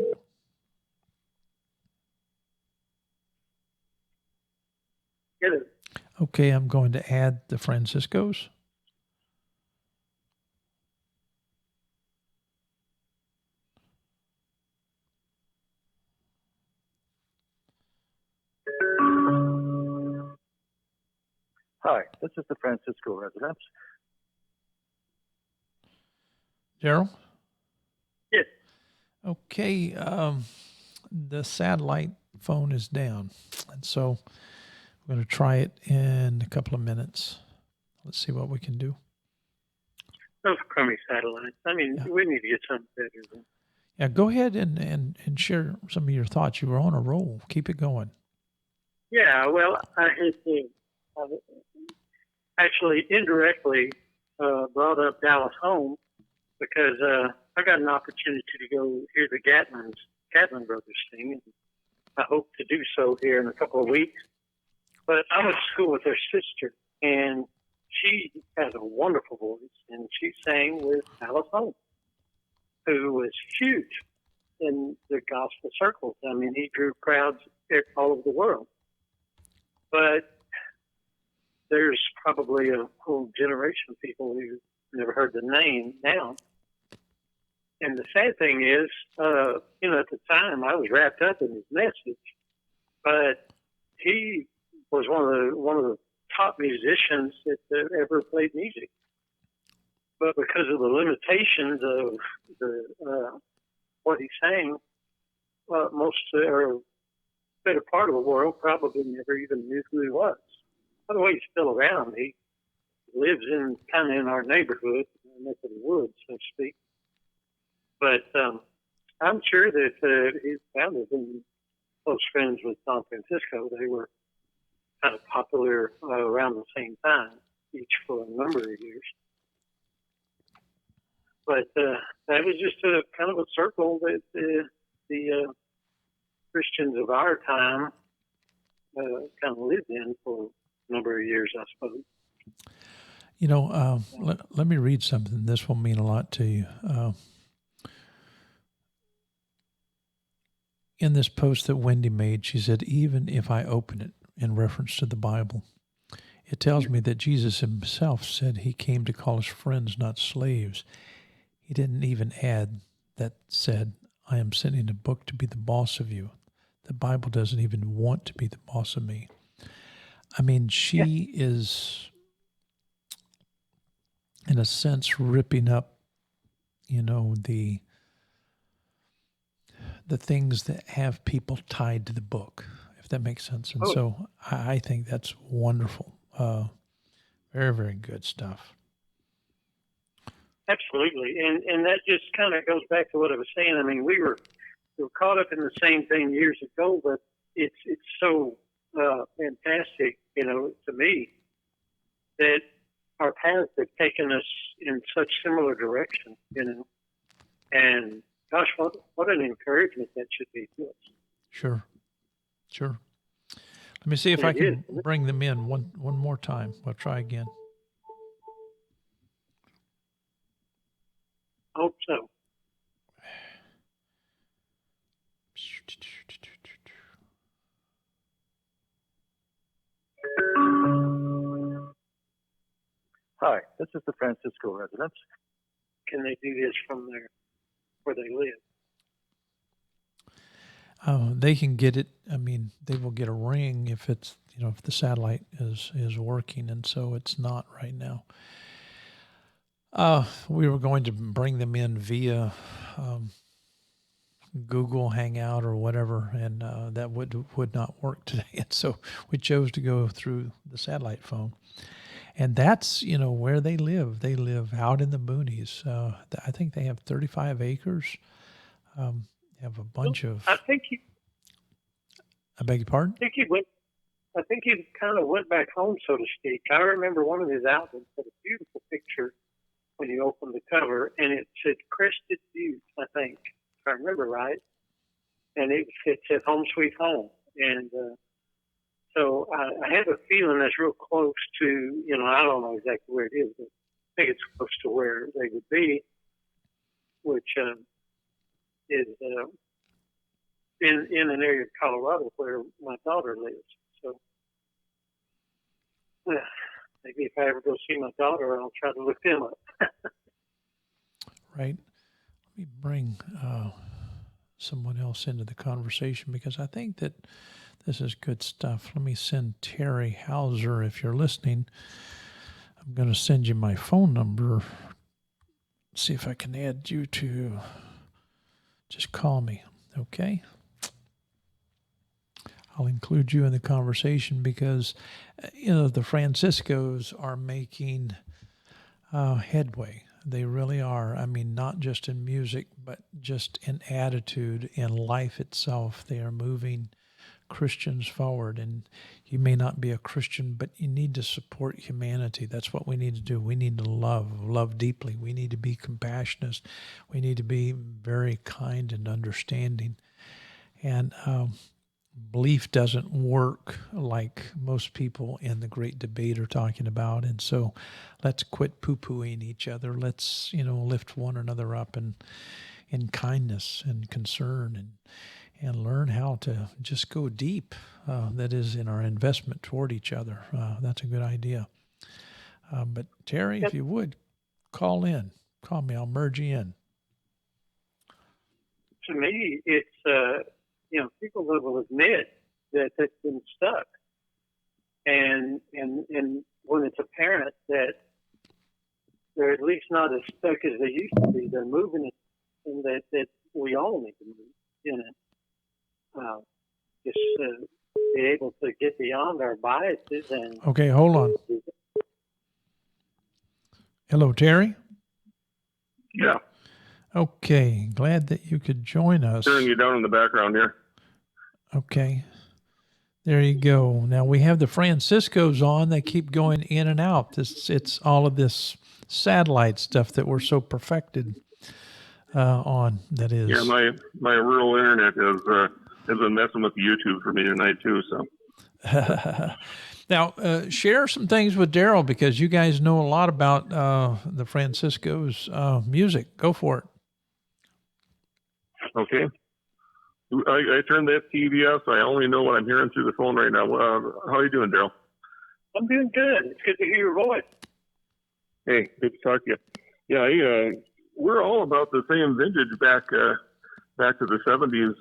Get it. Okay, I'm going to add the Franciscos. Hi, this is the Francisco residence. Gerald? Yes. Okay, the satellite phone is down, and so we're going to try it in a couple of minutes. Let's see what we can do. Those crummy satellites. I mean, we need to get something better. Yeah, go ahead and share some of your thoughts. You were on a roll. Keep it going. Yeah, well, I had to actually indirectly brought up Dallas Home because I got an opportunity to go hear the Gatlin brothers sing, and I hope to do so here in a couple of weeks. But I went to school with their sister, and she has a wonderful voice, and she sang with Dallas Home, who was huge in the gospel circles. I mean, he drew crowds all over the world. But there's probably a whole generation of people who never heard the name now. And the sad thing is, at the time I was wrapped up in his message, but he was one of the top musicians that ever played music. But because of the limitations of what he sang, most or better part of the world probably never even knew who he was. By the way, he's still around. He lives kind of in our neighborhood, neck of the woods, so to speak. But I'm sure that his family been close friends with San Francisco. They were kind of popular around the same time, each for a number of years. But that was just a kind of a circle that the Christians of our time kind of lived in for a number of years, I suppose. Let me read something. This will mean a lot to you. In this post that Wendy made, she said, even if I open it in reference to the Bible, it tells me that Jesus himself said he came to call us friends, not slaves. He didn't even add that said, I am sending a book to be the boss of you. The Bible doesn't even want to be the boss of me. I mean, she is in a sense, ripping up, the things that have people tied to the book, if that makes sense. And Oh, so I think that's wonderful. Very, very good stuff. absolutely. And that just kind of goes back to what I was saying. I mean, we were caught up in the same thing years ago, but it's so fantastic, to me that our paths have taken us in such similar directions, and gosh, what an encouragement that should be to us. Sure. Let me see if I can bring them in one more time. We'll try again. I hope so. Hi, this is the Francisco residence. Can they do this from where they live? They can get it. I mean, they will get a ring if it's, if the satellite is working, and so it's not right now. We were going to bring them in via Google Hangout or whatever, and that would not work today. And so we chose to go through the satellite phone. And that's, where they live. They live out in the boonies. I think they have 35 acres. They have a bunch of... I think I beg your pardon? I think he kind of went back home, so to speak. I remember one of his albums had a beautiful picture when you opened the cover, and it said Crested Butte, I think, if I remember right. And it said Home Sweet Home. And so I have a feeling that's real close to, I don't know exactly where it is, but I think it's close to where they would be, which is in an area of Colorado where my daughter lives. So maybe if I ever go see my daughter, I'll try to look them up. Right. Let me bring someone else into the conversation because I think that this is good stuff. Let me send Terry Hauser, if you're listening. I'm going to send you my phone number. See if I can add you to... Just call me, okay? I'll include you in the conversation because, the Franciscos are making headway. They really are. I mean, not just in music, but just in attitude, in life itself. They are moving Christians forward. And you may not be a Christian, but you need to support humanity. That's what we need to do. We need to love deeply. We need to be compassionate. We need to be very kind and understanding. And belief doesn't work like most people in the great debate are talking about. And so let's quit poo-pooing each other. Let's, lift one another up in kindness and concern and learn how to just go deep. That is in our investment toward each other. That's a good idea. But Terry, if you would, call me. I'll merge you in. To me, it's, people will admit that they've been stuck. And when it's apparent that they're at least not as stuck as they used to be, they're moving and that we all need to move, just be able to get beyond our biases and... Okay, hold on. Hello, Terry? Yeah. Okay, glad that you could join us. Turning you down in the background here. Okay. There you go. Now we have the Franciscos on. They keep going in and out. It's all of this satellite stuff that we're so perfected on. That is. Yeah, my rural internet has been messing with YouTube for me tonight too. So. Now, share some things with Daryl because you guys know a lot about the Franciscos' music. Go for it. Okay. I turned that TV off, so I only know what I'm hearing through the phone right now. How are you doing, Daryl? I'm doing good. It's good to hear your voice. Hey, good to talk to you. Yeah, we're all about the same vintage back to the 70s,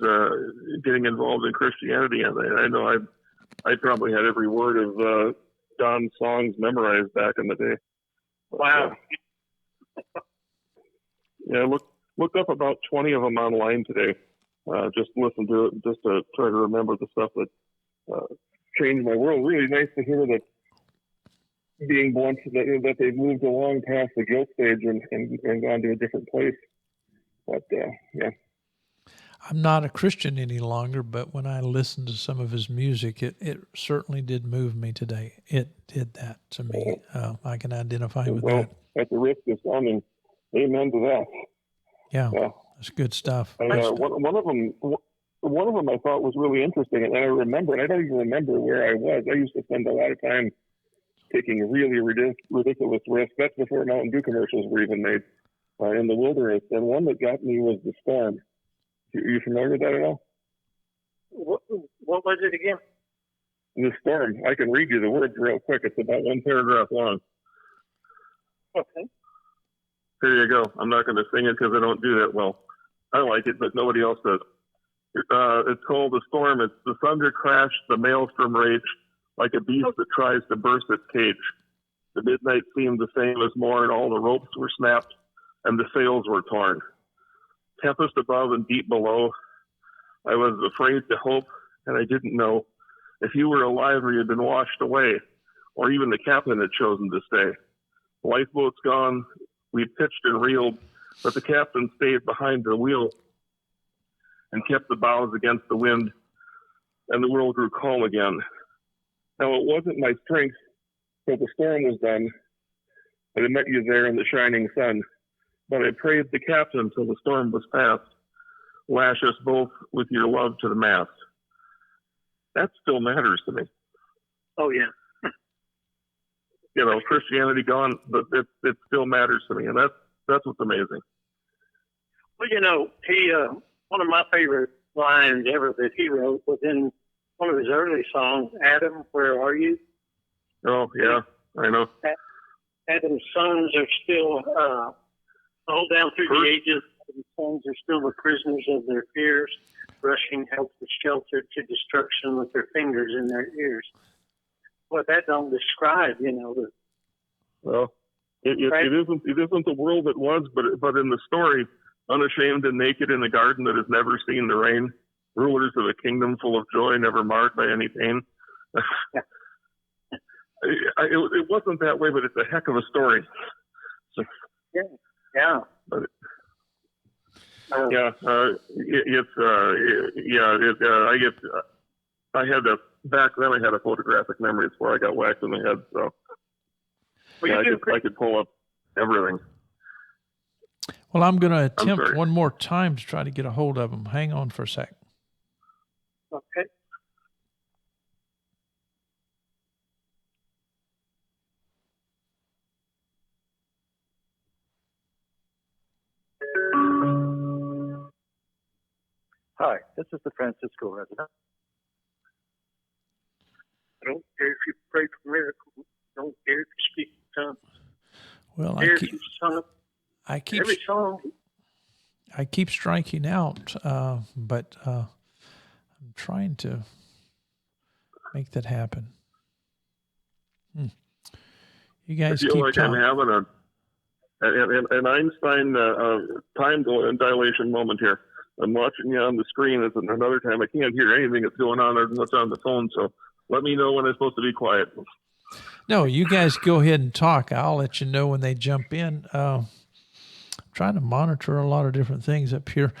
getting involved in Christianity. And I know I probably had every word of Don's songs memorized back in the day. Wow. Yeah, looked up about 20 of them online today. Just listen to it, just to try to remember the stuff that changed my world. Really nice to hear that being blunt, that they've moved along past the guilt stage and gone to a different place. But yeah. I'm not a Christian any longer, but when I listened to some of his music, it certainly did move me today. It did that to me. I can identify with that. At the risk of sounding amen to that. Yeah, that's good stuff. One of them I thought was really interesting, and I remember, and I don't even remember where I was. I used to spend a lot of time taking really ridiculous risks. That's before Mountain Dew commercials were even made in the wilderness. And one that got me was the storm. Are you familiar with that at all? What was it again? The storm. I can read you the words real quick. It's about one paragraph long. Okay. Here you go. I'm not going to sing it because I don't do that well. I like it, but nobody else does. It's called The Storm. It's the thunder crash, the maelstrom rage, like a beast that tries to burst its cage. The midnight seemed the same as morn. All the ropes were snapped, and the sails were torn. Tempest above and deep below. I was afraid to hope, and I didn't know if you were alive or you'd been washed away, or even the captain had chosen to stay. Lifeboat's gone. We pitched and reeled, but the captain stayed behind the wheel and kept the bows against the wind, and the world grew calm again. Now, it wasn't my strength till the storm was done, but I met you there in the shining sun. But I prayed the captain till the storm was past. Lash us both with your love to the mast. That still matters to me. Oh, yeah. Christianity gone, but it still matters to me, and that's what's amazing. Well, he one of my favorite lines ever that he wrote was in one of his early songs, "Adam, Where Are You?" Oh, yeah, I know. Adam's sons are still all down through the ages. Adam's sons are still the prisoners of their fears, rushing helpless shelter to destruction with their fingers in their ears. Well, that don't describe, the. Well, it isn't the world it was, but in the story, unashamed and naked in a garden that has never seen the rain, rulers of a kingdom full of joy, never marked by any pain. It wasn't that way, but it's a heck of a story. So, yeah. But back then I had a photographic memory before I got whacked in the head, so I could pull up everything. Well, I'm going to attempt one more time to try to get a hold of him. Hang on for a sec. Okay. Hi, this is the Francisco resident. I don't care if you pray for miracles. Don't care if you speak in tongues. Well, every song. I keep striking out, but I'm trying to make that happen. You guys I feel keep like talking. I'm having an Einstein time dilation moment here. I'm watching you on the screen. It's another time I can't hear anything that's going on other than what's on the phone. So let me know when I'm supposed to be quiet. No, you guys go ahead and talk. I'll let you know when they jump in. I'm trying to monitor a lot of different things up here.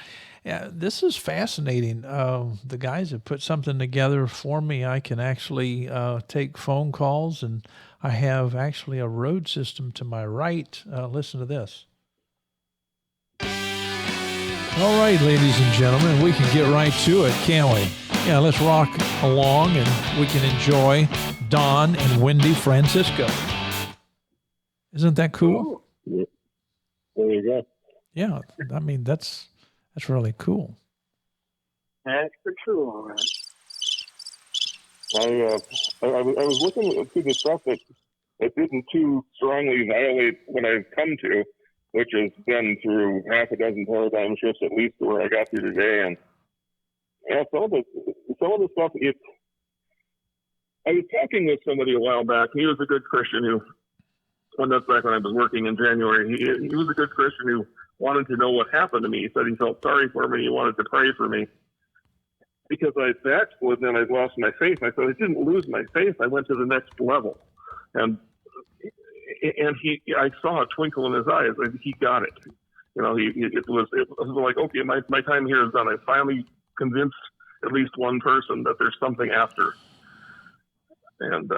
Yeah, this is fascinating. The guys have put something together for me. I can actually take phone calls, and I have actually a road system to my right. Listen to this. All right, ladies and gentlemen, we can get right to it, can't we? Yeah, let's rock along, and we can enjoy Don and Wendy Francisco. Isn't that cool? There you go. Yeah, I mean, that's really cool. That's for true, all right. I was looking through the stuff that didn't too strongly violate what I've come to, which has been through half a dozen paradigm shifts at least to where I got to today. And some of the stuff, I was talking with somebody a while back. He was a good Christian who that's back when I was working in January. He was a good Christian who wanted to know what happened to me. He said he felt sorry for me. He wanted to pray for me because I backslid and I'd lost my faith. I said, I didn't lose my faith. I went to the next level. And I saw a twinkle in his eyes. He got it. You know, it was like, okay, my time here is done. I finally convinced at least one person that there's something after. And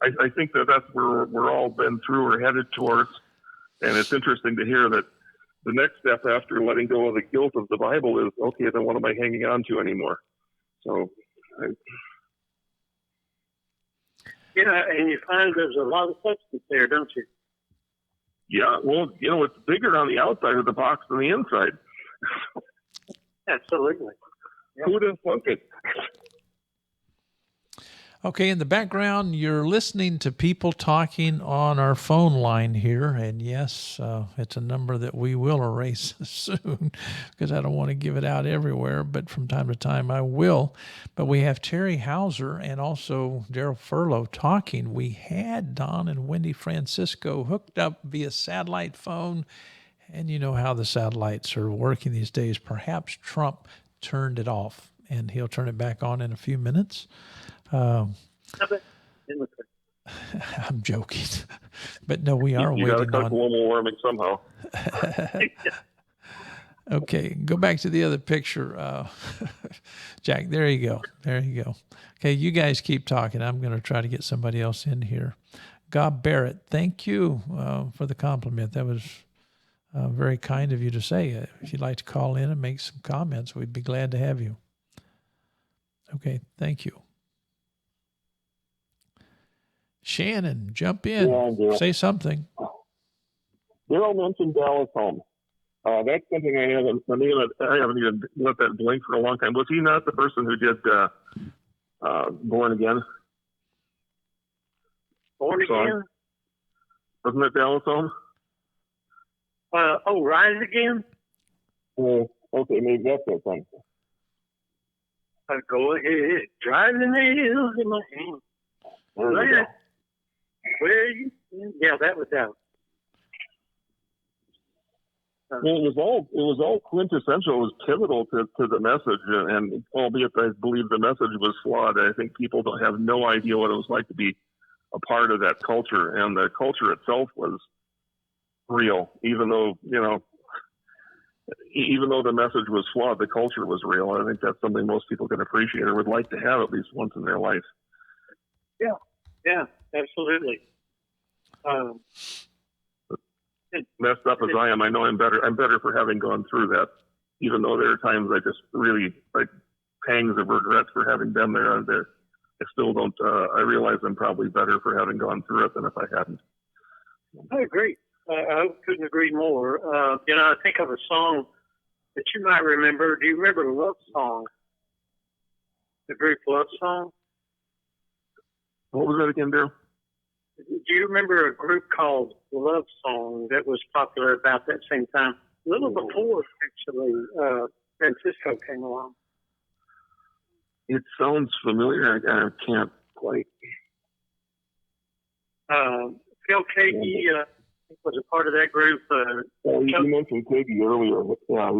I think that's where we're all been through or headed towards. And it's interesting to hear that the next step after letting go of the guilt of the Bible is, okay, then what am I hanging on to anymore? So, and you find there's a lot of substance there, don't you? Yeah, well, it's bigger on the outside of the box than the inside. Absolutely. Yep. Who would have thunk it? Okay, in the background, you're listening to people talking on our phone line here. And yes, it's a number that we will erase soon because I don't want to give it out everywhere. But from time to time, I will. But we have Terry Hauser and also Daryl Furlow talking. We had Don and Wendy Francisco hooked up via satellite phone. And you know how the satellites are working these days. Perhaps Trump turned it off, and he'll turn it back on in a few minutes. I'm joking, but no, we are you waiting got to cut global warming somehow. Okay, go back to the other picture, Jack. There you go. There you go. Okay, you guys keep talking. I'm going to try to get somebody else in here. Gob Barrett, thank you for the compliment. That was very kind of you to say. If you'd like to call in and make some comments, we'd be glad to have you. Okay, thank you. Shannon, jump in. Yeah, say something. Daryl mentioned Dallas Holmes. That's something I haven't even let that blink for a long time. Was he not the person who did Born Again? Born Again? Wasn't it Dallas Holmes? Rise Again? Okay, maybe that's that thing. Go ahead, drive the nails in my hand. There you go. Yeah, that was that. Well, it was all quintessential. It was pivotal to the message, and albeit I believe the message was flawed, I think people don't have no idea what it was like to be a part of that culture, and the culture itself was real. Even though the message was flawed, the culture was real. I think that's something most people can appreciate or would like to have at least once in their life. Yeah, absolutely. Messed up as I am, I know I'm better for having gone through that, even though there are times I just really like pangs of regret for having been there. I still don't. I realize I'm probably better for having gone through it than if I hadn't. I agree. I couldn't agree more. I think of a song that you might remember. Do you remember Love Song? The group Love Song? What was that again, Daryl? Do you remember a group called Love Song that was popular about that same time? A little before, actually, Francisco came along. It sounds familiar. I can't quite. Phil Kagi was a part of that group. You mentioned Kagi earlier. Yeah,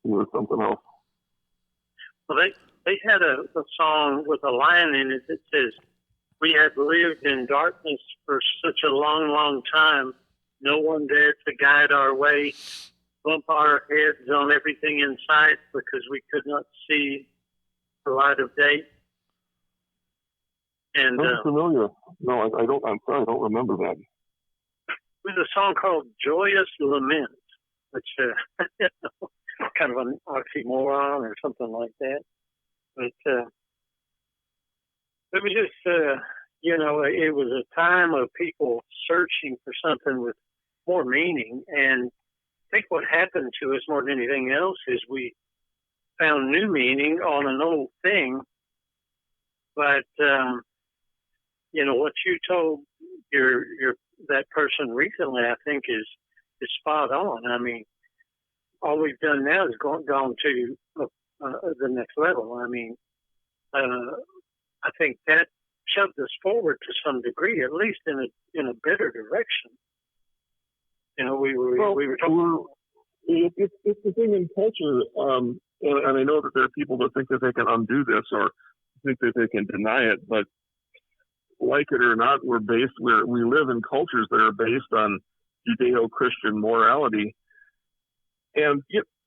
he was something else. Well, they had a song with a line in it that says, "We have lived in darkness for such a long, long time. No one dared to guide our way, bump our heads on everything in sight because we could not see the light of day." And that's familiar. No, I don't. I'm sorry, I don't remember that. There's a song called "Joyous Lament," which kind of an oxymoron or something like that. But let me just, it was a time of people searching for something with more meaning. And I think what happened to us more than anything else is we found new meaning on an old thing. But, what you told that person recently, I think is spot on. I mean, all we've done now is gone to the next level. I mean, I think that shoved us forward to some degree, at least in a better direction. You know, we were talking. It's the thing in culture, and I know that there are people that think that they can undo this or think that they can deny it, but like it or not, we live in cultures that are based on Judeo-Christian morality, and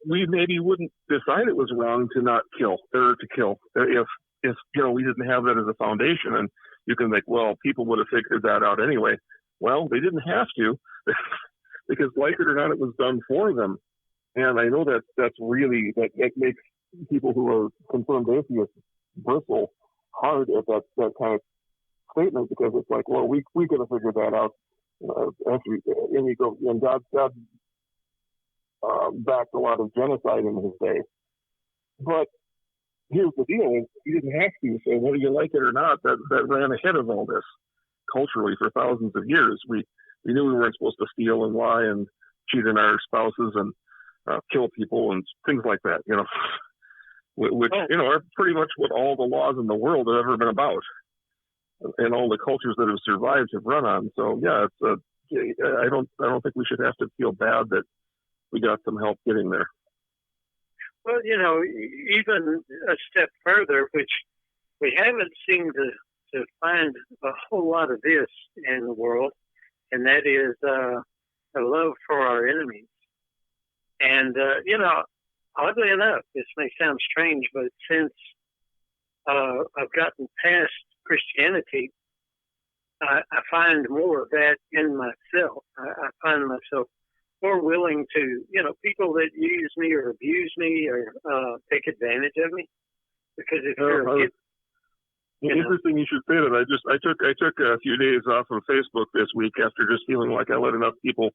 we maybe wouldn't decide it was wrong to not kill or to kill if we didn't have that as a foundation. And you can think, well, people would have figured that out anyway. Well, they didn't have to because, like it or not, it was done for them. And I know that makes people who are confirmed atheists bristle hard at that kind of statement, because it's like, well, we could have figured that out. And God backed a lot of genocide in his day. But here's the deal: he didn't have to. So whether you like it or not, that ran ahead of all this culturally for thousands of years. We knew we weren't supposed to steal and lie and cheat on our spouses and kill people and things like that. Which are pretty much what all the laws in the world have ever been about, and all the cultures that have survived have run on. So yeah, I don't think we should have to feel bad that we got some help getting there. Well, even a step further, which we haven't seemed to find a whole lot of this in the world, and that is a love for our enemies. And, oddly enough, this may sound strange, but since I've gotten past Christianity, I find more of that in myself. I find myself more willing to, people that use me or abuse me or take advantage of me. Because if you're a kid, interesting you should say that. I took a few days off of Facebook this week after just feeling like I let enough people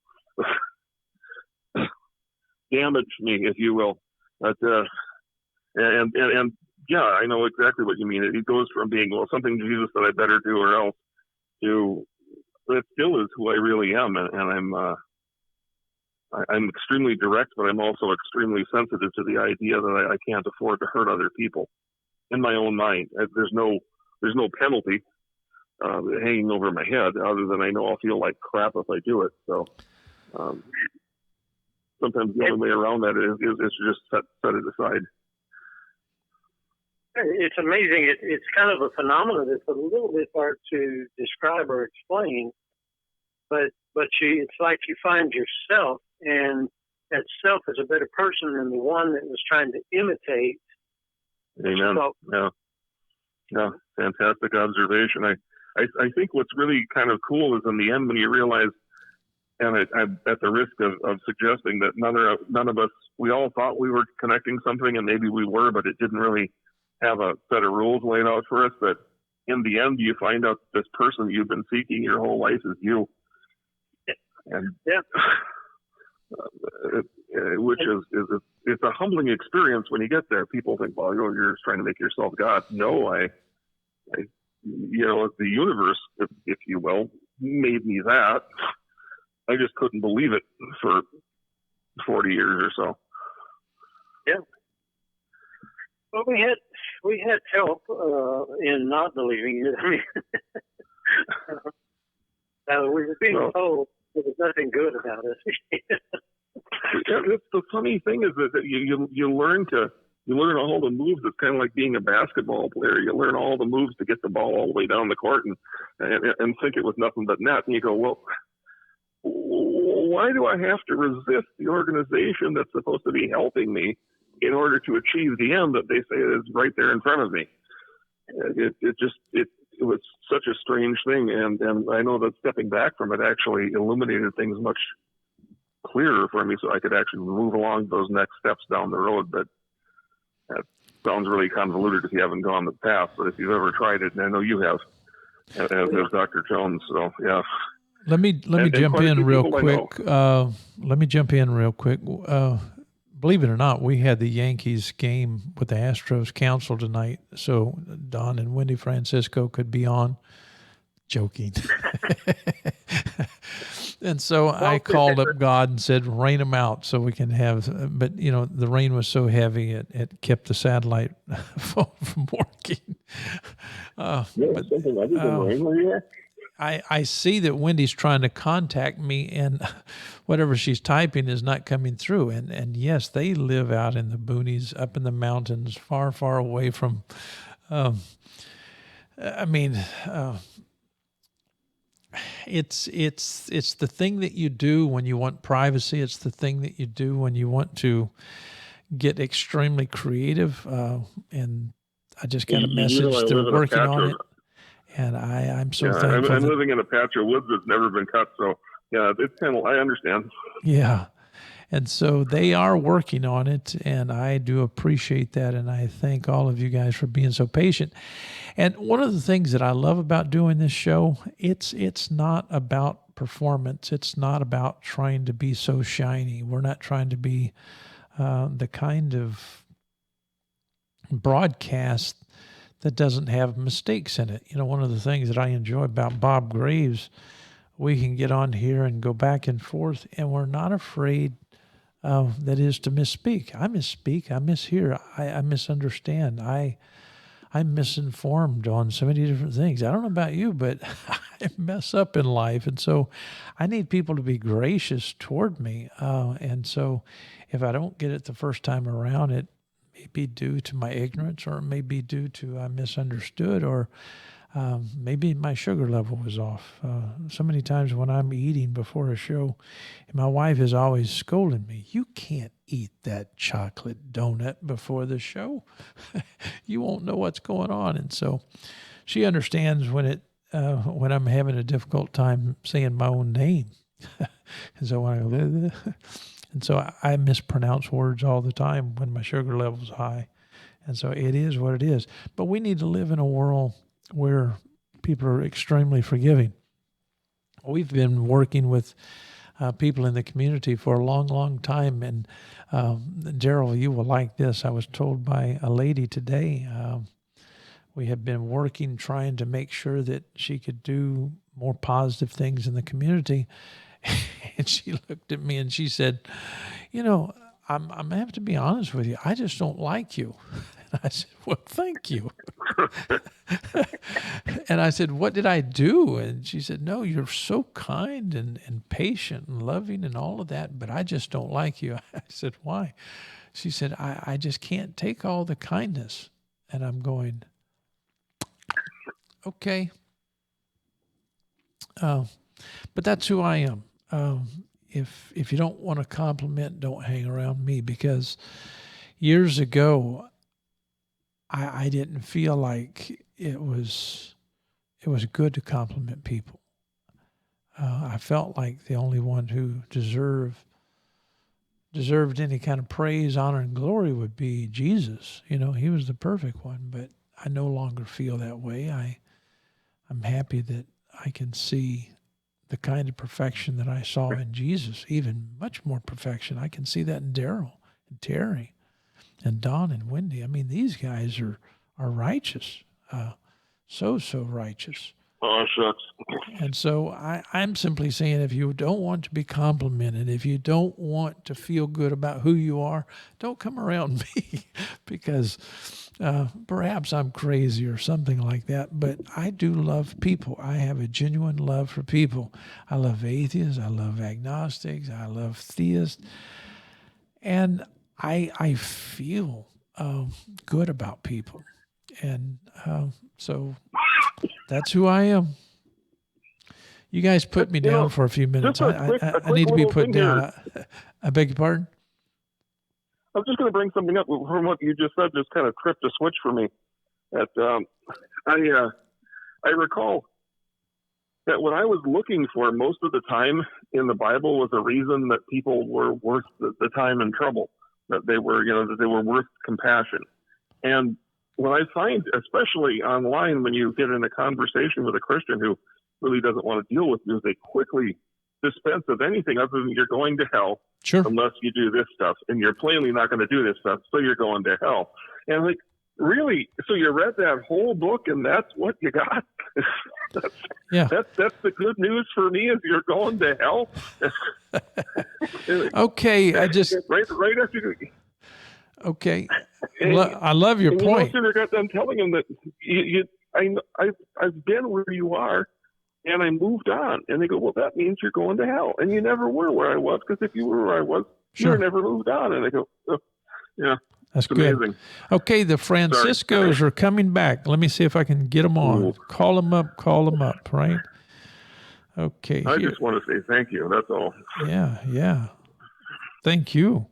damage me, if you will. But and yeah, I know exactly what you mean. It goes from being, well, something to Jesus that I better do or else, to that still is who I really am, and I'm extremely direct, but I'm also extremely sensitive to the idea that I can't afford to hurt other people. In my own mind, there's no penalty hanging over my head, other than I know I'll feel like crap if I do it. So sometimes the only way around that is to just set it aside. It's amazing. It's kind of a phenomenon that's a little bit hard to describe or explain, but it's like you find yourself, and that self is a better person than the one that was trying to imitate. Amen. So, yeah, fantastic observation. I think what's really kind of cool is in the end when you realize, and I'm at the risk of suggesting that none of us, we all thought we were connecting something, and maybe we were, but it didn't really have a set of rules laid out for us. That in the end, you find out this person you've been seeking your whole life is you. And yeah. Which is it's a humbling experience when you get there. People think, well, you're just trying to make yourself God. No, I the universe, if you will, made me that. I just couldn't believe it for 40 years or so. Yeah. Well, we had help in not believing it. I mean, we were being told there was nothing good about us. The funny thing is that you learn all the moves. It's kind of like being a basketball player. You learn all the moves to get the ball all the way down the court and think it was nothing but net. And you go, well, why do I have to resist the organization that's supposed to be helping me in order to achieve the end that they say is right there in front of me? It was such a strange thing, and I know that stepping back from it actually illuminated things much clearer for me, so I could actually move along those next steps down the road. But that sounds really convoluted if you haven't gone the path, but if you've ever tried it, and I know you have, as Dr. Jones, so yeah. Let me jump in real quick. Let me jump in real quick. Believe it or not, we had the Yankees game with the Astros Council tonight, so Don and Wendy Francisco could be on. Joking. And so I called up God and said, rain them out so we can have, but the rain was so heavy, it kept the satellite phone from working. But something other than Wrangler here. I see that Wendy's trying to contact me, and whatever she's typing is not coming through. And yes, they live out in the boonies, up in the mountains, far, far away from. I mean, it's the thing that you do when you want privacy. It's the thing that you do when you want to get extremely creative. And I just got a message. They're working on it. And I'm so thankful. I'm living in a patch of woods that's never been cut. So, yeah, it's kind of, I understand. Yeah. And so they are working on it, and I do appreciate that. And I thank all of you guys for being so patient. And one of the things that I love about doing this show, it's not about performance. It's not about trying to be so shiny. We're not trying to be the kind of broadcast that doesn't have mistakes in it. You know, one of the things that I enjoy about Bob Graves, we can get on here and go back and forth, and we're not afraid, that is, to misspeak. I misspeak. I mishear. I misunderstand. I'm misinformed on so many different things. I don't know about you, but I mess up in life. And so I need people to be gracious toward me. And so if I don't get it the first time around, it may be due to my ignorance, or it may be due to I misunderstood, or maybe my sugar level was off. So many times when I'm eating before a show, my wife is always scolding me. You can't eat that chocolate donut before the show. You won't know what's going on. And so she understands when I'm having a difficult time saying my own name. And so when I go, and so I mispronounce words all the time when my sugar level's high. And so it is what it is. But we need to live in a world where people are extremely forgiving. We've been working with people in the community for a long, long time. And Daryl, you will like this. I was told by a lady today, we have been working, trying to make sure that she could do more positive things in the community. And she looked at me and she said, you know, I'm going to have to be honest with you. I just don't like you. And I said, well, thank you. And I said, what did I do? And she said, no, you're so kind and patient and loving and all of that, but I just don't like you. I said, why? She said, I just can't take all the kindness. And I'm going, okay. But that's who I am. If you don't want to compliment, don't hang around me, because years ago, I didn't feel like it was good to compliment people. I felt like the only one who deserved any kind of praise, honor, and glory would be Jesus. You know, he was the perfect one, but I no longer feel that way. I'm happy that I can see the kind of perfection that I saw in Jesus, even much more perfection. I can see that in Daryl and Terry and Don and Wendy. I mean, these guys are righteous, so righteous. Oh, shucks. And so I'm simply saying, if you don't want to be complimented, if you don't want to feel good about who you are, don't come around me, because perhaps I'm crazy or something like that, but I do love people. I have a genuine love for people. I love atheists. I love agnostics. I love theists. And I feel good about people. And so that's who I am. You guys put me down for a few minutes. I need to be put down. I beg your pardon? I was just going to bring something up from what you just said. Just kind of tripped a switch for me. That I recall that when I was looking for, most of the time in the Bible was a reason that people were worth the time and trouble, that they were, that they were worth compassion. And when I find, especially online, when you get in a conversation with a Christian who really doesn't want to deal with you, they quickly dispense of anything other than you're going to hell, sure, unless you do this stuff, and you're plainly not going to do this stuff, so you're going to hell. And I'm like, really? So you read that whole book, and that's what you got? That's the good news for me, is you're going to hell. Okay, I just right after. Okay. And, I love your and no point. sooner got done telling him that I've been where you are, and I moved on. And they go, well, that means you're going to hell, and you never were where I was, because if you were where I was, you Sure. never moved on. And I go, oh, yeah, That's it's good. amazing. Okay, the Franciscos are coming back. Let me see if I can get them on. Ooh. Call them up, right? Okay. I here. just want to say thank you. That's all. Yeah. Thank you.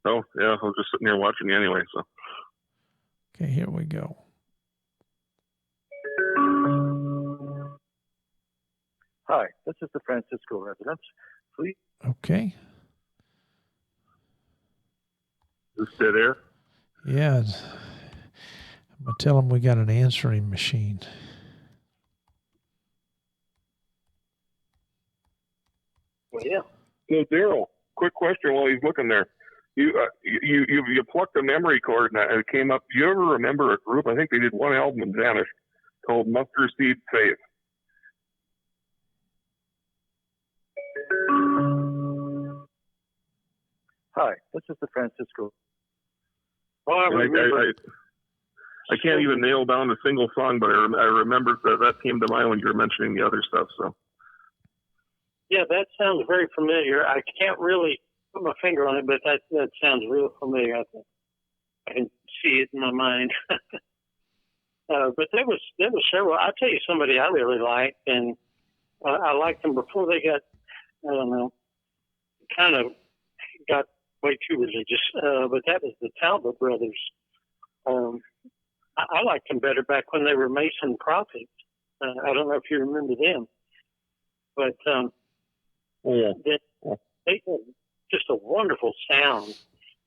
Oh, yeah, I was just sitting here watching you anyway. So. Okay, here we go. Hi, this is the Francisco residence. Please. Okay. Is it dead air? Yeah. I'm going to tell them we got an answering machine. Well, yeah. So, Daryl, quick question while he's looking there. You plucked a memory cord and it came up. Do you ever remember a group? I think they did one album and vanished, called Mustard Seed Faith. Hi, this is the Francisco. Well, I remember. I can't even nail down a single song, but I remember that came to mind when you were mentioning the other stuff. So. Yeah, that sounds very familiar. I can't really put my finger on it, but that sounds real familiar. I can see it in my mind. But there was several. I'll tell you somebody I really liked, and I liked them before they got, I don't know, kind of got way too religious. But that was the Talbot brothers. I liked them better back when they were Mason Prophets. I don't know if you remember them, but they had just a wonderful sound.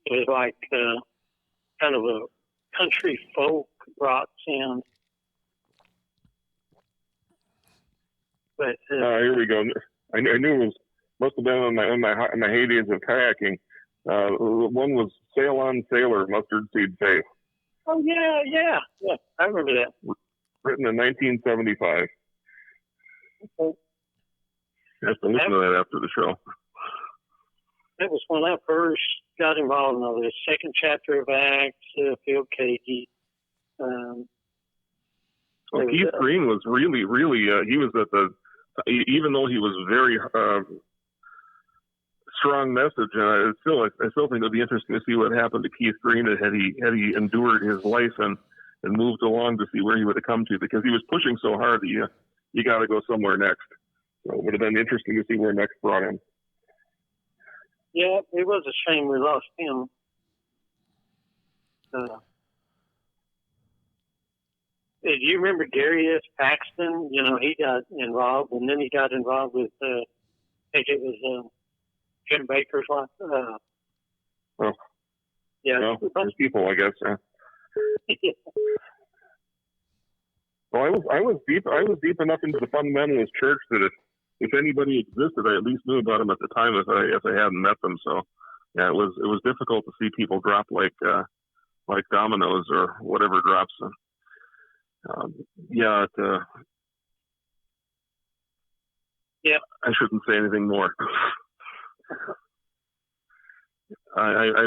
It was like kind of a country folk rock sound. But here we go. I knew it was must have been in my heydays of kayaking. One was Sail On Sailor, Mustard Seed Faith. Oh yeah. I remember that. Written in 1975. Okay. You have to listen to that after the show. That was when I first got involved in all this. Second chapter of Acts, Phil Cagey. Keith Green was really, he was at the, even though he was very strong message, and I still think it'd be interesting to see what happened to Keith Green had he endured his life and moved along to see where he would have come to, because he was pushing so hard that you got to go somewhere next. So it would have been interesting to see where next brought him. Yeah, it was a shame we lost him. Do you remember Darius Paxton? You know, he got involved, and then he got involved with, I think it was Jim Baker's wife. Yeah, there's people, I guess. Yeah. Well, I was deep enough into the fundamentalist church that if anybody existed, I at least knew about them at the time if I hadn't met them. So yeah, it was difficult to see people drop like dominoes or whatever drops. Yeah. I shouldn't say anything more. I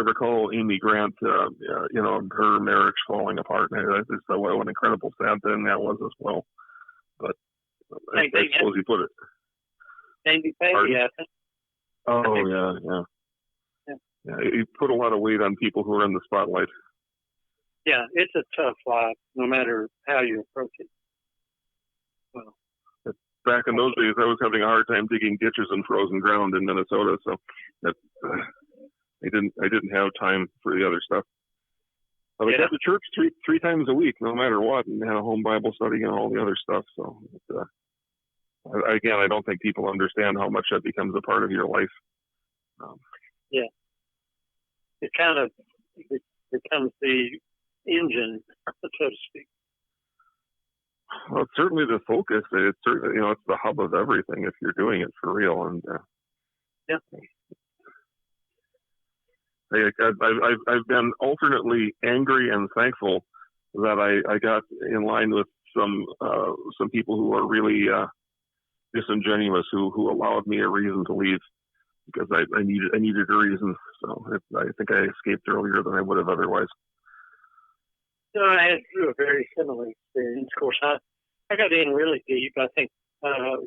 recall Amy Grant, her marriage falling apart. And I just thought what an incredible sad thing that was as well. But I suppose you put it. Amy Peggy, I think. Oh yeah. You put a lot of weight on people who are in the spotlight. Yeah, it's a tough life, no matter how you approach it. Well, back in those days, I was having a hard time digging ditches in frozen ground in Minnesota, so I didn't have time for the other stuff. But I got to church three times a week, no matter what, and had a home Bible study and all the other stuff. So, again, I don't think people understand how much that becomes a part of your life. It kind of becomes the engine, so to speak. Well, it's certainly the focus. It's certainly, it's the hub of everything if you're doing it for real. And I've been alternately angry and thankful that I got in line with some people who are really disingenuous, who allowed me a reason to leave. because I needed a reason. So I think I escaped earlier than I would have otherwise. So I had a very similar experience. Of course, I got in really deep. I think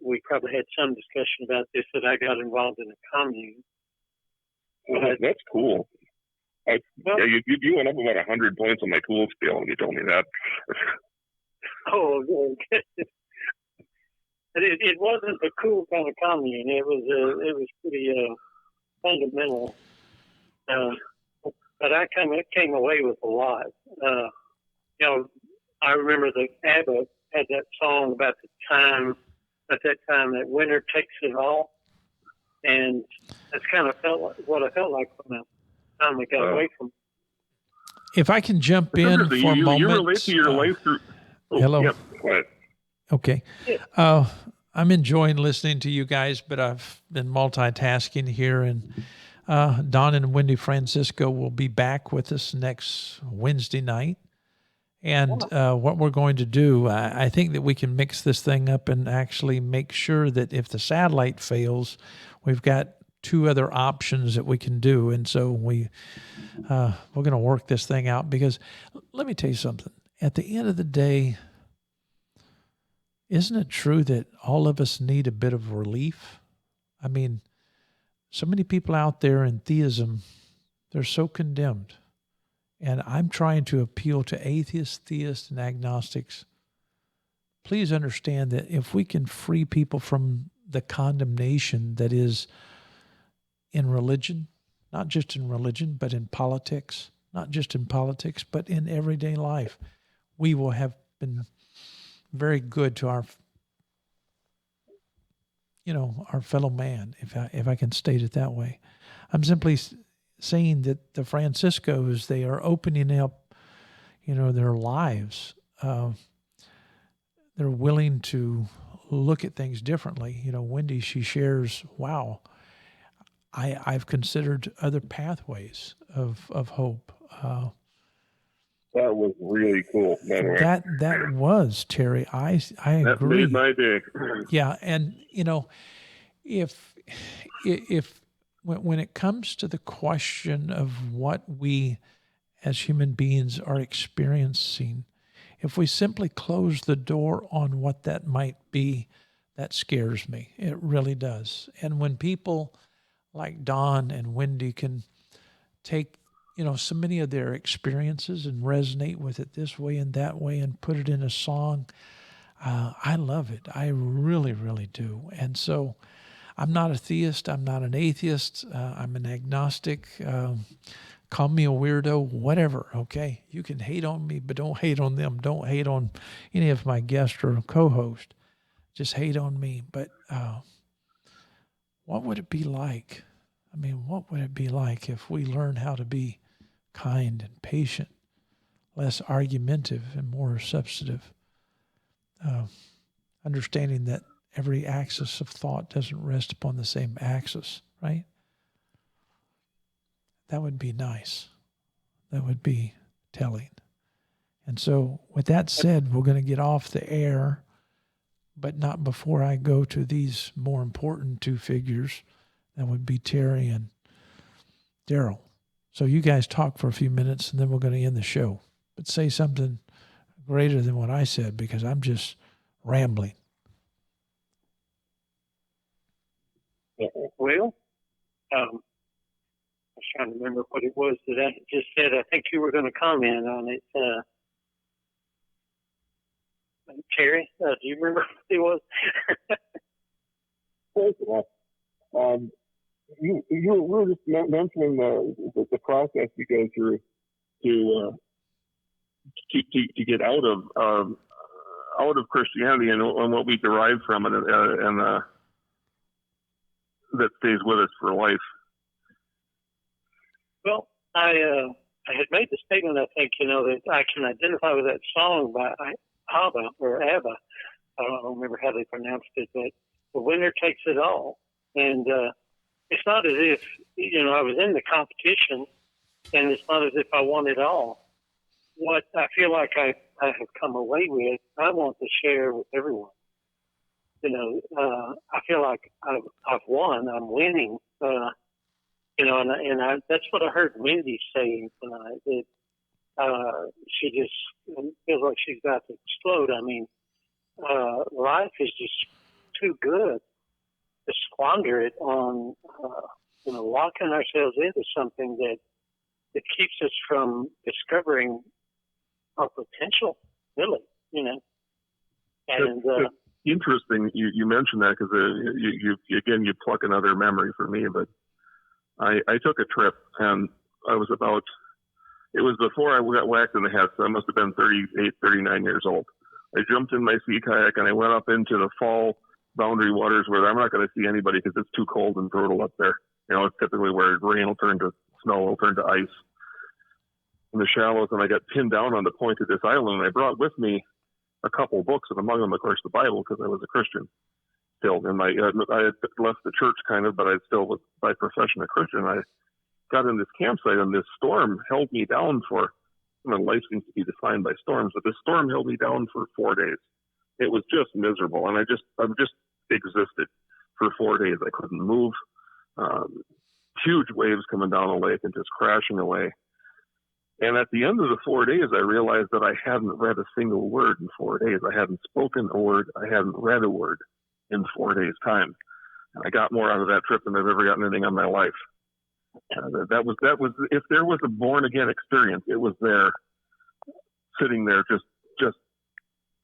we probably had some discussion about this, that I got involved in a commune. That's cool. You went up about 100 points on my cool scale when you told me that. Oh, good. It wasn't a cool kind of commune. It was pretty fundamental. But I came away with a lot. I remember that ABBA had that song about that time that winter takes it all, and that's kind of what I felt like when I finally got away from it. If I can jump in for a moment. You relate to your life through. Hello. Yep, go ahead. Okay. I'm enjoying listening to you guys, but I've been multitasking here. And Don and Wendy Francisco will be back with us next Wednesday night. And what we're going to do, I think that we can mix this thing up and actually make sure that if the satellite fails, we've got two other options that we can do. And so we're going to work this thing out, because let me tell you something. At the end of the day, isn't it true that all of us need a bit of relief? I mean, so many people out there in theism, they're so condemned. And I'm trying to appeal to atheists, theists, and agnostics. Please understand that if we can free people from the condemnation that is in religion, not just in religion, but in politics, not just in politics, but in everyday life, we will have been very good to our fellow man, if I can state it that way. I'm simply saying that the Franciscos, they are opening up, their lives. They're willing to look at things differently. Wendy, she shares, wow, I've considered other pathways of hope. That was really cool, by the way. That was, Terry. I agree. That made my day. Yeah, and if when it comes to the question of what we as human beings are experiencing, if we simply close the door on what that might be, that scares me. It really does. And when people like Don and Wendy can take so many of their experiences and resonate with it this way and that way and put it in a song, I love it. I really, really do. And so I'm not a theist. I'm not an atheist. I'm an agnostic. Call me a weirdo, whatever, okay? You can hate on me, but don't hate on them. Don't hate on any of my guests or co-hosts. Just hate on me. But what would it be like? I mean, what would it be like if we learn how to be kind and patient, less argumentative and more substantive, understanding that every axis of thought doesn't rest upon the same axis, right? That would be nice. That would be telling. And so with that said, we're going to get off the air, but not before I go to these more important two figures. That would be Terry and Daryl. So you guys talk for a few minutes, and then we're going to end the show. But say something greater than what I said, because I'm just rambling. Well, I was trying to remember what it was that I just said. I think you were going to comment on it. Terry, do you remember what it was? First of all, you were just mentioning the process you go through to get out of Christianity and what we derive from it, and that stays with us for life. Well, I had made the statement, I think, that I can identify with that song by ABBA. I don't remember how they pronounced it, but the winner takes it all. And it's not as if, I was in the competition, and it's not as if I won it all. What I feel like I have come away with, I want to share with everyone. I feel like I've won, I'm winning, That's what I heard Wendy saying tonight. That she just feels like she's about to explode. I mean, life is just too good to squander it on, locking ourselves into something that keeps us from discovering our potential, really, And It's interesting you mentioned that, because you pluck another memory for me. But I took a trip, and it was before I got whacked in the head, so I must have been 38, 39 years old. I jumped in my sea kayak and I went up into the fall boundary waters where I'm not going to see anybody because it's too cold and brutal up there. It's typically where rain will turn to snow, will turn to ice in the shallows. And I got pinned down on the point of this island. And I brought with me a couple books, and among them, of course, the Bible, because I was a Christian still. And I had left the church kind of, but I still was by profession a Christian. I got in this campsite, and this storm held me down for, life seems to be defined by storms, but this storm held me down for 4 days. It was just miserable, and I just existed for 4 days. I couldn't move. Huge waves coming down the lake and just crashing away. And at the end of the 4 days, I realized that I hadn't read a single word in 4 days. I hadn't spoken a word. I hadn't read a word in 4 days' time. And I got more out of that trip than I've ever gotten anything in my life. That was if there was a born again experience, it was there, sitting there, just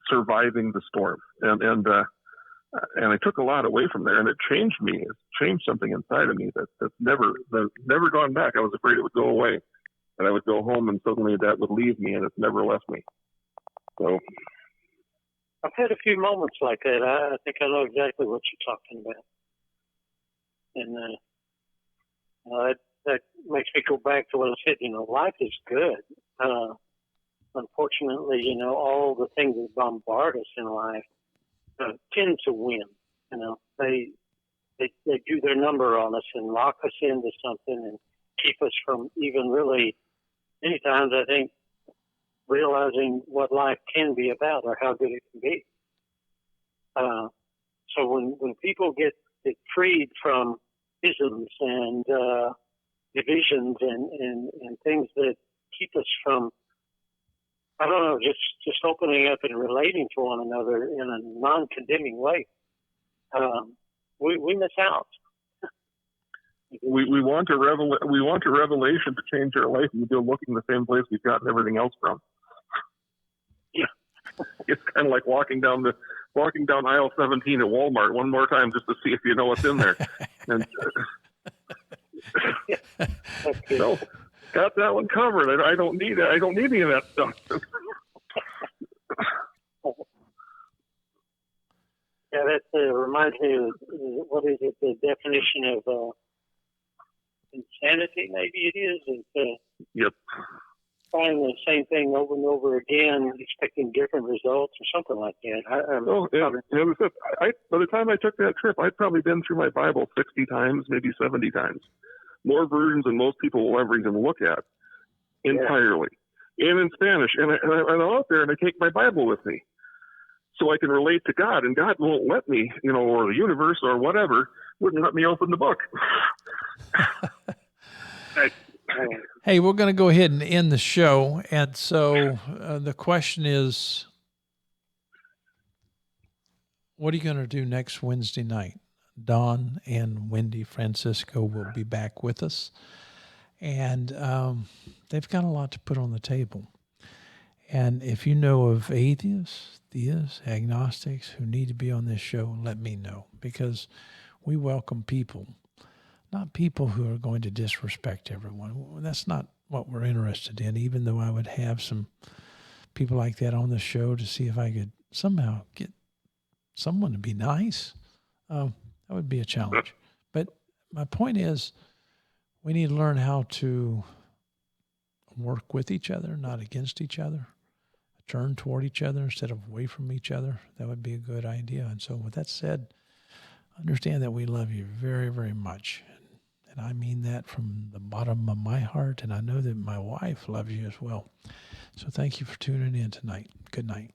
surviving the storm. And I took a lot away from there, and it changed me. It changed something inside of me that's never gone back. I was afraid it would go away, and I would go home, and suddenly that would leave me, and it's never left me. So I've had a few moments like that. I think I know exactly what you're talking about, and that makes me go back to what I said. Life is good. Unfortunately, all the things that bombard us in life tend to win. They do their number on us and lock us into something and keep us from even really, many times, I think, realizing what life can be about or how good it can be. So when people get freed from isms and divisions and things that keep us from, I don't know, just opening up and relating to one another in a non-condemning way, we miss out. We want a revelation to change our life, and we're looking the same place we've gotten everything else from. Yeah, it's kind of like walking down aisle 17 at Walmart one more time just to see if you know what's in there. And no, got that one covered. I don't need it. I don't need any of that stuff. Yeah, that reminds me of, what is it, the definition of insanity, maybe it is. Yep. Trying the same thing over and over again, expecting different results or something like that. By the time I took that trip, I'd probably been through my Bible 60 times, maybe 70 times. More versions than most people will ever even look at entirely. Yeah. And in Spanish. And I'm out there and I take my Bible with me so I can relate to God. And God won't let me, or the universe or whatever, wouldn't let me open the book. Hey, we're going to go ahead and end the show. And so the question is, what are you going to do next Wednesday night? Don and Wendy Francisco will be back with us. And they've got a lot to put on the table. And if you know of atheists, theists, agnostics who need to be on this show, let me know. Because we welcome people. Not people who are going to disrespect everyone. That's not what we're interested in, even though I would have some people like that on the show to see if I could somehow get someone to be nice. That would be a challenge. But my point is, we need to learn how to work with each other, not against each other. Turn toward each other instead of away from each other. That would be a good idea. And so with that said, understand that we love you very, very much. And I mean that from the bottom of my heart. And I know that my wife loves you as well. So thank you for tuning in tonight. Good night.